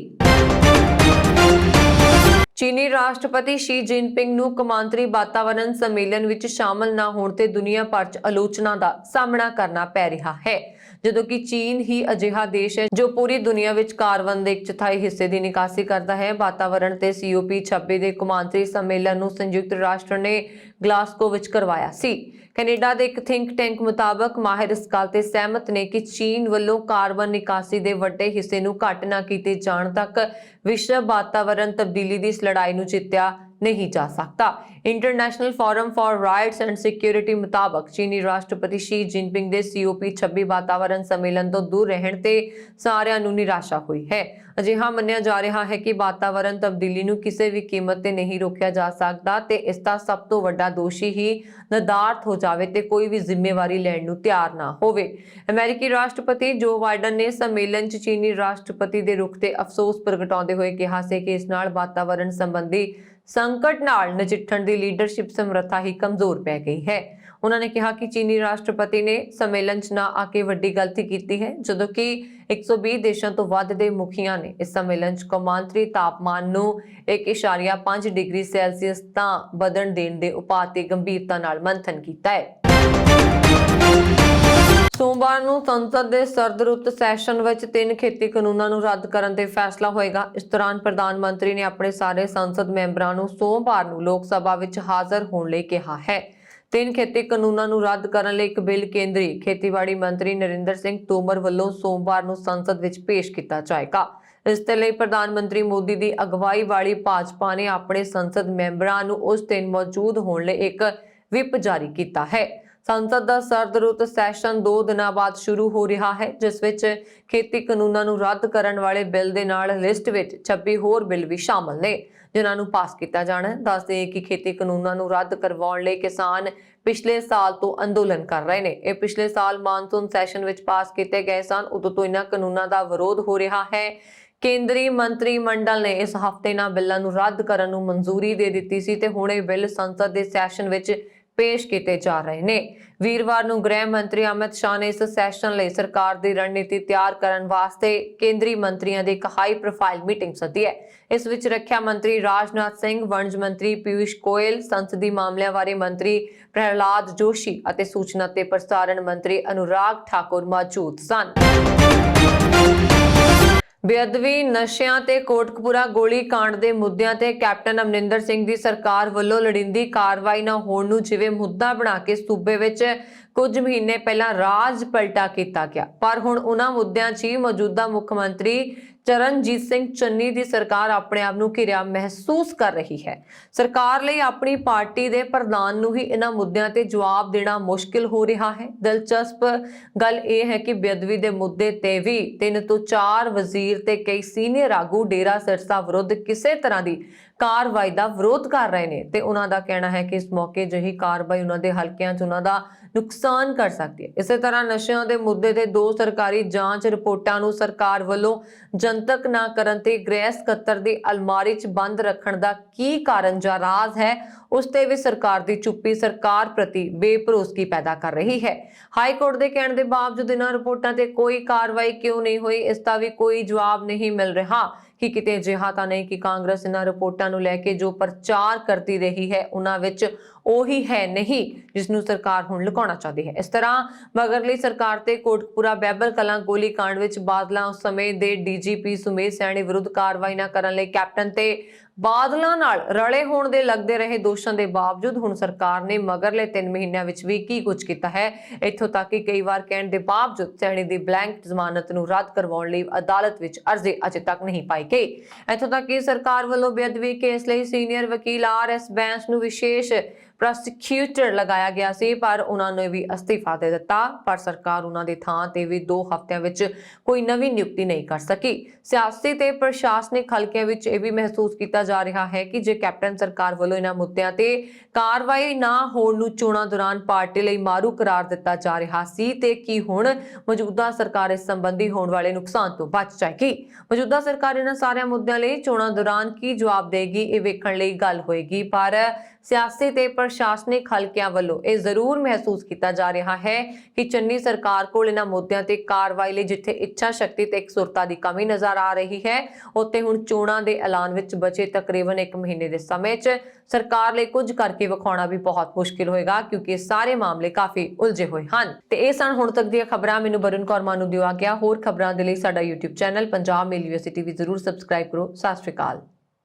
ਚੀਨੀ ਰਾਸ਼ਟਰਪਤੀ ਸ਼ੀ ਜਿਨਪਿੰਗ ਨੂੰ ਕੌਮਾਂਤਰੀ ਵਾਤਾਵਰਣ ਸੰਮੇਲਨ ਵਿੱਚ ਸ਼ਾਮਲ ਨਾ ਹੋਣ ਤੇ ਦੁਨੀਆ ਭਰ 'ਚ ਆਲੋਚਨਾ ਦਾ ਸਾਹਮਣਾ ਕਰਨਾ ਪੈ ਰਿਹਾ ਹੈ, ਜਦੋਂ ਕਿ ਚੀਨ ਹੀ ਅਜਿਹਾ ਦੇਸ਼ ਹੈ ਜੋ ਪੂਰੀ ਦੁਨੀਆ ਵਿੱਚ ਕਾਰਬਨ ਦੇ 1/4 ਹਿੱਸੇ ਦੀ ਨਿਕਾਸੀ ਕਰਦਾ ਹੈ। ਵਾਤਾਵਰਣ ਤੇ COP26 ਦੇ ਕੌਮਾਂਤਰੀ ਸੰਮੇਲਨ ਨੂੰ ਸੰਯੁਕਤ ਰਾਸ਼ਟਰ ਨੇ ਗਲਾਸਗੋ ਵਿੱਚ ਕਰਵਾਇਆ ਸੀ। ਕੈਨੇਡਾ ਦੇ ਇੱਕ ਥਿੰਕ ਟੈਂਕ ਮੁਤਾਬਕ ਮਾਹਿਰ ਇਸ ਗੱਲ ਤੇ ਸਹਿਮਤ ਨੇ ਕਿ ਚੀਨ ਵੱਲੋਂ ਕਾਰਬਨ ਨਿਕਾਸੀ ਦੇ ਵੱਡੇ ਹਿੱਸੇ ਨੂੰ ਘੱਟ ਨਾ ਕੀਤੇ ਜਾਣ ਤੱਕ ਵਿਸ਼ਵ ਵਾਤਾਵਰਣ ਤਬਦੀਲੀ ਦੀ ਇਸ ਲੜਾਈ ਨੂੰ ਜਿੱਤਿਆ ਨਹੀਂ ਜਾ ਸਕਦਾ। International forum for rights and security ਮੁਤਾਬਕ ਚੀਨੀ ਰਾਸ਼ਟਰਪਤੀ ਸ਼ੀ ਜਿਨਪਿੰਗ ਦੇ COP26 ਵਾਤਾਵਰਣ ਸੰਮੇਲਨ ਤੋਂ ਦੂਰ ਰਹਿਣ ਤੇ ਸਾਰਿਆਂ ਨੂੰ ਨਿਰਾਸ਼ਾ ਹੋਈ ਹੈ। ਅਜਿਹਾ ਮੰਨਿਆ ਜਾ ਰਿਹਾ ਹੈ ਕਿ ਵਾਤਾਵਰਣ ਤਬਦੀਲੀ ਨੂੰ ਕਿਸੇ ਵੀ ਕੀਮਤ ਤੇ ਨਹੀਂ ਰੋਕਿਆ ਜਾ ਸਕਦਾ ਤੇ ਇਸ ਦਾ ਸਭ ਤੋਂ ਵੱਡਾ ਦੋਸ਼ੀ ਹੀ ਨਦਾਰਥ ਹੋ ਜਾਵੇ ਤੇ ਕੋਈ ਵੀ ਜ਼ਿੰਮੇਵਾਰੀ ਲੈਣ ਨੂੰ ਤਿਆਰ ਨਾ ਹੋਵੇ। ਅਮਰੀਕੀ ਰਾਸ਼ਟਰਪਤੀ ਜੋ ਬਾਈਡਨ ਨੇ ਸੰਮੇਲਨ 'ਚ ਚੀਨੀ ਰਾਸ਼ਟਰਪਤੀ ਦੇ ਰੁਖ ਤੇ ਅਫਸੋਸ ਪ੍ਰਗਟਾਉਂਦੇ ਹੋਏ ਕਿਹਾ ਸੀ ਕਿ ਇਸ ਨਾਲ ਵਾਤਾਵਰਣ ਸੰਬੰਧੀ ਸੰਕਟ ਨਾਲ ਨਜਿੱਠਣ ਦੀ ਲੀਡਰਸ਼ਿਪ ਸਮਰੱਥਾ ਹੀ ਕਮਜ਼ੋਰ ਪੈ ਗਈ ਹੈ। ਉਹਨਾਂ ਨੇ ਕਿਹਾ ਕਿ ਚੀਨੀ ਰਾਸ਼ਟਰਪਤੀ ਨੇ ਸੰਮੇਲਨ 'ਚ ਨਾ ਆ ਕੇ ਵੱਡੀ ਗਲਤੀ ਕੀਤੀ ਹੈ, ਜਦੋਂ ਕਿ 120 ਦੇਸ਼ਾਂ ਤੋਂ ਵੱਧ ਦੇ ਮੁਖੀਆਂ ਨੇ ਇਸ ਸੰਮੇਲਨ 'ਚ ਕੌਮਾਂਤਰੀ ਤਾਪਮਾਨ ਨੂੰ 1.5 ਡਿਗਰੀ ਸੈਲਸੀਅਸ ਤਾਂ ਵਧਣ ਦੇਣ ਦੇ ਉਪਾਅ ਤੇ ਗੰਭੀਰਤਾ ਨਾਲ ਮੰਥਨ ਕੀਤਾ ਹੈ। ਸੋਮਵਾਰ ਨੂੰ ਸੰਸਦ ਦੇ ਸਰਦ ਰੁੱਤ ਸੈਸ਼ਨ ਵਿੱਚ 3 ਖੇਤੀ ਕਾਨੂੰਨਾਂ ਨੂੰ ਰੱਦ ਕਰਨ ਤੇ ਫੈਸਲਾ ਹੋਏਗਾ। ਇਸ ਦੌਰਾਨ ਪ੍ਰਧਾਨ ਮੰਤਰੀ ਨੇ ਆਪਣੇ ਸਾਰੇ ਸੰਸਦ ਮੈਂਬਰਾਂ ਨੂੰ ਸੋਮਵਾਰ ਨੂੰ ਲੋਕ ਸਭਾ ਵਿੱਚ ਹਾਜ਼ਰ ਹੋਣ ਲਈ ਕਿਹਾ ਹੈ। 3 ਖੇਤੀ ਕਾਨੂੰਨਾਂ ਨੂੰ ਰੱਦ ਕਰਨ ਲਈ ਇੱਕ ਬਿੱਲ ਕੇਂਦਰੀ ਖੇਤੀਬਾੜੀ ਮੰਤਰੀ ਨਰਿੰਦਰ ਸਿੰਘ ਤੋਮਰ ਵੱਲੋਂ ਸੋਮਵਾਰ ਨੂੰ ਸੰਸਦ ਵਿੱਚ ਪੇਸ਼ ਕੀਤਾ ਜਾਏਗਾ। ਇਸ ਦੇ ਲਈ ਪ੍ਰਧਾਨ ਮੰਤਰੀ ਮੋਦੀ ਦੀ ਅਗਵਾਈ ਵਾਲੀ ਭਾਜਪਾ ਨੇ ਆਪਣੇ ਸੰਸਦ ਮੈਂਬਰਾਂ ਨੂੰ ਉਸ ਦਿਨ ਮੌਜੂਦ ਹੋਣ ਲਈ ਇੱਕ ਵਿਪ ਜਾਰੀ ਕੀਤਾ ਹੈ। ਸੰਸਦ ਦਾ ਸਰਦ ਰੁੱਤ ਸੈਸ਼ਨ 2 ਦਿਨਾਂ ਬਾਅਦ ਸ਼ੁਰੂ ਹੋ ਰਿਹਾ ਹੈ, ਜਿਸ ਵਿੱਚ ਖੇਤੀ ਕਾਨੂੰਨਾਂ ਨੂੰ ਰੱਦ ਕਰਨ ਵਾਲੇ ਬਿੱਲ ਦੇ ਨਾਲ ਲਿਸਟ ਵਿੱਚ 26 ਹੋਰ ਬਿੱਲ ਵੀ ਸ਼ਾਮਲ ਨੇ, ਜਿਨ੍ਹਾਂ ਨੂੰ ਪਾਸ ਕੀਤਾ ਜਾਣਾ ਹੈ। ਦੱਸਦੇ ਕਿ ਖੇਤੀ ਕਾਨੂੰਨਾਂ ਨੂੰ ਰੱਦ ਕਰਵਾਉਣ ਲਈ ਕਿਸਾਨ ਪਿਛਲੇ ਸਾਲ ਤੋਂ ਅੰਦੋਲਨ ਕਰ ਰਹੇ ਨੇ। ਇਹ ਪਿਛਲੇ ਸਾਲ ਮਾਨਸੂਨ ਸੈਸ਼ਨ ਵਿੱਚ ਪਾਸ ਕੀਤੇ ਗਏ ਸਨ। ਉਦੋਂ ਤੋਂ ਇਹਨਾਂ ਕਾਨੂੰਨਾਂ ਦਾ ਵਿਰੋਧ ਹੋ ਰਿਹਾ ਹੈ। ਕੇਂਦਰੀ ਮੰਤਰੀ ਮੰਡਲ ਨੇ ਇਸ ਹਫ਼ਤੇ ਇਹਨਾਂ ਬਿੱਲਾਂ ਨੂੰ ਰੱਦ ਕਰਨ ਨੂੰ ਮਨਜ਼ੂਰੀ ਦੇ ਦਿੱਤੀ ਸੀ ਤੇ ਹੁਣ ਇਹ ਬਿੱਲ ਸੰਸਦ ਦੇ ਸੈਸ਼ਨ ਵਿੱਚ ਪੇਸ਼ ਕੀਤੇ ਜਾ ਰਹੇ ਨੇ। ਵੀਰਵਾਰ ਨੂੰ ਗ੍ਰਹਿ ਮੰਤਰੀ ਅਮਿਤ ਸ਼ਾਹ ਨੇ ਇਸ ਸੈਸ਼ਨ ਲਈ ਸਰਕਾਰ ਦੀ ਰਣਨੀਤੀ ਤਿਆਰ ਕਰਨ ਵਾਸਤੇ ਕੇਂਦਰੀ ਮੰਤਰੀਆਂ ਦੀ ਇੱਕ ਹਾਈ ਪ੍ਰੋਫਾਈਲ ਮੀਟਿੰਗ ਸੱਦੀ ਹੈ। ਇਸ ਵਿੱਚ ਰੱਖਿਆ ਮੰਤਰੀ ਰਾਜਨਾਥ ਸਿੰਘ, ਵਣਜ ਮੰਤਰੀ ਪੀਯੂਸ਼ ਗੋਇਲ, ਸੰਸਦੀ ਮਾਮਲਿਆਂ ਬਾਰੇ ਮੰਤਰੀ ਪ੍ਰਹਿਲਾਦ ਜੋਸ਼ੀ ਅਤੇ ਸੂਚਨਾ ਤੇ ਪ੍ਰਸਾਰਣ ਮੰਤਰੀ ਅਨੁਰਾਗ ਠਾਕੁਰ ਮੌਜੂਦ ਸਨ। ਬੇਅਦਬੀ, ਨਸ਼ਿਆਂ ਤੇ ਕੋਟਕਪੂਰਾ ਗੋਲੀ ਕਾਂਡ ਦੇ ਮੁੱਦਿਆਂ ਤੇ ਕੈਪਟਨ ਅਮਰਿੰਦਰ ਸਿੰਘ ਦੀ ਸਰਕਾਰ ਵੱਲੋਂ ਲੋੜੀਂਦੀ ਕਾਰਵਾਈ ਨਾ ਹੋਣ ਨੂੰ ਜਿਵੇਂ ਮੁੱਦਾ ਬਣਾ ਕੇ ਸੂਬੇ ਵਿੱਚ ਕੁਝ ਮਹੀਨੇ ਪਹਿਲਾਂ ਰਾਜ ਪਲਟਾ ਕੀਤਾ ਗਿਆ, ਪਰ ਹੁਣ ਉਹਨਾਂ ਮੁੱਦਿਆਂ 'ਚ ਹੀ ਮੌਜੂਦਾ ਮੁੱਖ ਮੰਤਰੀ ਚਰਨਜੀਤ ਸਿੰਘ ਚੰਨੀ ਦੀ ਸਰਕਾਰ ਆਪਣੇ ਆਪ ਨੂੰ ਘਿਰਿਆ ਮਹਿਸੂਸ ਕਰ ਰਹੀ ਹੈ। ਸਰਕਾਰ ਲਈ ਆਪਣੀ ਪਾਰਟੀ ਦੇ ਪ੍ਰਧਾਨ ਨੂੰ ਹੀ ਇਹਨਾਂ ਮੁੱਦਿਆਂ ਤੇ ਜਵਾਬ ਦੇਣਾ ਮੁਸ਼ਕਿਲ ਹੋ ਰਿਹਾ ਹੈ। ਦਿਲਚਸਪ ਗੱਲ ਇਹ ਹੈ ਕਿ ਬੇਅਦਬੀ ਦੇ ਮੁੱਦੇ ਤੇ ਵੀ 3 ਤੋਂ 4 ਵਜ਼ੀਰ ਤੇ ਕਈ ਸੀਨੀਅਰ ਆਗੂ ਡੇਰਾ ਸਿਰਸਾ ਵਿਰੁੱਧ ਕਿਸੇ ਤਰ੍ਹਾਂ ਦੀ ਕਾਰਵਾਈ ਦਾ ਵਿਰੋਧ ਕਰ ਰਹੇ ਨੇ ਤੇ ਉਹਨਾਂ ਦਾ ਕਹਿਣਾ ਹੈ ਕਿ ਇਸ ਮੌਕੇ ਜਿਹੀ ਕਾਰਵਾਈ ਉਹਨਾਂ ਦੇ ਹਲਕਿਆਂ 'ਚ ਉਹਨਾਂ ਦਾ ਨੁਕਸਾਨ ਕਰ ਸਕਦੀ ਹੈ। ਇਸੇ ਤਰ੍ਹਾਂ ਨਸ਼ਿਆਂ ਦੇ ਮੁੱਦੇ ਤੇ 2 ਸਰਕਾਰੀ ਜਾਂਚ ਰਿਪੋਰਟਾਂ ਨੂੰ ਸਰਕਾਰ ਵੱਲੋਂ ਜਨਤਕ ਨਾ ਕਰਨ ਤੇ ਗ੍ਰਹਿ ਸਕੱਤਰ ਦੀ ਅਲਮਾਰੀ 'ਚ ਬੰਦ ਰੱਖਣ ਦਾ ਕੀ ਕਾਰਨ ਜਾਂ ਰਾਜ਼ ਹੈ, ਉਸ ਤੇ ਵੀ ਸਰਕਾਰ ਦੀ ਚੁੱਪੀ ਸਰਕਾਰ ਪ੍ਰਤੀ ਬੇਭਰੋਸਗੀ ਪੈਦਾ ਕਰ ਰਹੀ ਹੈ। ਹਾਈ ਕੋਰਟ ਦੇ ਕਹਿਣ ਦੇ ਬਾਵਜੂਦ ਇਹਨਾਂ ਰਿਪੋਰਟਾਂ ਤੇ ਕੋਈ ਕਾਰਵਾਈ ਕਿਉਂ ਨਹੀਂ ਹੋਈ, ਇਸ ਦਾ ਵੀ ਕੋਈ ਜਵਾਬ ਨਹੀਂ ਮਿਲ ਰਿਹਾ ਕਿ ਕਿਤੇ ਅਜਿਹਾ ਤਾਂ ਨਹੀਂ ਕਿ ਕਾਂਗਰਸ ਇਹਨਾਂ ਰਿਪੋਰਟਾਂ ਨੂੰ ਲੈ ਕੇ ਜੋ ਪ੍ਰਚਾਰ ਕਰਦੀ ਰਹੀ ਹੈ ਉਹਨਾਂ ਵਿੱਚ ਉਹੀ ਹੈ ਨਹੀਂ ਜਿਸ ਨੂੰ ਸਰਕਾਰ ਹੁਣ ਲੁਕਾਉਣਾ ਚਾਹਦੀ ਹੈ। ਇਸ ਤਰ੍ਹਾਂ ਮਗਰਲੀ ਸਰਕਾਰ ਤੇ ਕੋਟਕਪੂਰਾ ਬਹਿਬਲ ਕਲਾਂ ਗੋਲੀ ਕਾਂਡ ਵਿੱਚ ਬਾਦਲਾਂ ਉਸ ਸਮੇਂ ਦੇ ਡੀਜੀਪੀ ਸੁਮੇਧ ਸੈਣੀ ਵਿਰੁੱਧ ਕਾਰਵਾਈ ਨਾ ਕਰਨ ਲਈ ਕੈਪਟਨ ਤੇ ਬਾਦਲਾਂ ਨਾਲ ਰਲੇ ਹੋਣ ਦੇ ਲੱਗਦੇ ਰਹੇ ਦੋਸ਼ਾਂ ਦੇ ਬਾਵਜੂਦ ਹੁਣ ਸਰਕਾਰ ਨੇ ਮਗਰਲੇ 3 ਮਹੀਨਿਆਂ ਵਿੱਚ ਵੀ ਕੀ ਕੁਝ ਕੀਤਾ ਹੈ। ਇੱਥੋਂ ਤੱਕ ਕਿ ਕਈ ਵਾਰ ਕਹਿਣ ਦੇ ਬਾਵਜੂਦ ਸੈਣੀ ਦੀ ਬਲੈਂਕ ਜ਼ਮਾਨਤ ਨੂੰ ਰੱਦ ਕਰਵਾਉਣ ਲਈ ਅਦਾਲਤ ਵਿੱਚ ਅਰਜ਼ੀ ਅਜੇ ਤੱਕ ਨਹੀਂ ਪਾਈ ਗਈ। ਇੱਥੋਂ ਤੱਕ ਕਿ ਸਰਕਾਰ ਵੱਲੋਂ ਬੇਅਦਬੀ ਕੇਸ ਲਈ ਸੀਨੀਅਰ ਵਕੀਲ RS ਬੈਂਸ ਨੂੰ ਵਿਸ਼ੇਸ਼ ਪ੍ਰੋਸੀਕਿਊਟਰ ਲਗਾਇਆ ਗਿਆ ਸੀ, ਪਰ ਉਹਨਾਂ ਨੇ ਵੀ ਅਸਤੀਫਾ ਦੇ ਦਿੱਤਾ। ਪਰ ਸਰਕਾਰ ਉਹਨਾਂ ਦੀ ਥਾਂ ਤੇ ਵੀ 2 ਹਫ਼ਤਿਆਂ ਵਿੱਚ ਕੋਈ ਨਵੀਂ ਨਿਯੁਕਤੀ ਨਹੀਂ ਕਰ ਸਕੀ। ਸਿਆਸੀ ਤੇ ਪ੍ਰਸ਼ਾਸਨਿਕ ਹਲਕਿਆਂ ਵਿੱਚ ਇਹ ਵੀ ਮਹਿਸੂਸ ਕੀਤਾ ਜਾ ਰਿਹਾ ਹੈ ਕਿ ਜੇ ਕੈਪਟਨ ਸਰਕਾਰ ਵੱਲੋਂ ਇਹਨਾਂ ਮੁੱਦਿਆਂ ਤੇ ਕਾਰਵਾਈ ਨਾ ਹੋਣ ਨੂੰ ਚੋਣਾਂ ਦੌਰਾਨ ਪਾਰਟੀ ਲਈ ਮਾਰੂ ਕਰਾਰ ਦਿੱਤਾ ਜਾ ਰਿਹਾ ਸੀ ਤੇ ਕੀ ਹੁਣ ਮੌਜੂਦਾ ਸਰਕਾਰ ਇਸ ਸੰਬੰਧੀ ਹੋਣ ਵਾਲੇ ਨੁਕਸਾਨ ਤੋਂ ਬਚ ਜਾਏਗੀ। ਮੌਜੂਦਾ ਸਰਕਾਰ ਇਹਨਾਂ ਸਾਰਿਆਂ ਮੁੱਦਿਆਂ ਲਈ ਚੋਣਾਂ ਦੌਰਾਨ ਕੀ ਜਵਾਬ ਦੇਗੀ ਇਹ ਵੇਖਣ ਲਈ ਗੱਲ ਹੋਏਗੀ, ਪਰ ਸਿਆਸੀ ਤੇ ਪ੍ਰਸ਼ਾਸਨਿਕ ਹਲਕਿਆਂ ਵੱਲੋਂ ਇਹ ਜ਼ਰੂਰ ਮਹਿਸੂਸ ਕੀਤਾ ਜਾ ਰਿਹਾ ਹੈ ਕਿ ਚੰਨੀ ਸਰਕਾਰ ਕੋਲ ਇਹਨਾਂ ਮੁੱਦਿਆਂ ਤੇ ਕਾਰਵਾਈ ਲਈ ਜਿੱਥੇ ਇੱਛਾ ਸ਼ਕਤੀ ਤੇ ਇਕਸੁਰਤਾ ਦੀ ਕਮੀ ਨਜ਼ਰ ਆ ਰਹੀ ਹੈ, ਉੱਥੇ ਹੁਣ ਚੋਣਾਂ ਦੇ ਐਲਾਨ ਵਿੱਚ ਬਚੇ ਤਕਰੀਬਨ 1 ਮਹੀਨੇ ਦੇ ਸਮੇਂ 'ਚ ਸਰਕਾਰ ਲਈ ਕੁਝ ਕਰਕੇ ਵਿਖਾਉਣਾ ਵੀ ਬਹੁਤ ਮੁਸ਼ਕਿਲ ਹੋਏਗਾ, ਕਿਉਂਕਿ ਇਹ ਸਾਰੇ ਮਾਮਲੇ ਕਾਫੀ ਉਲਝੇ ਹੋਏ ਹਨ। ਤੇ ਇਹ ਸਨ ਹੁਣ ਤੱਕ ਦੀਆਂ ਖਬਰਾਂ। ਮੈਨੂੰ ਵਰੁਣ ਕੌਰ ਮਾਨੂ ਦਿਓ ਆ ਗਿਆ। ਹੋਰ ਖਬਰਾਂ ਦੇ ਲਈ ਸਾਡਾ YouTube ਚੈਨਲ ਪੰਜਾਬ ਮੇਲ USA TV ਜ਼ਰੂਰ ਸਬਸਕ੍ਰਾਈਬ ਕਰੋ। ਸਤਿ ਸ਼੍ਰੀ ਅਕਾਲ।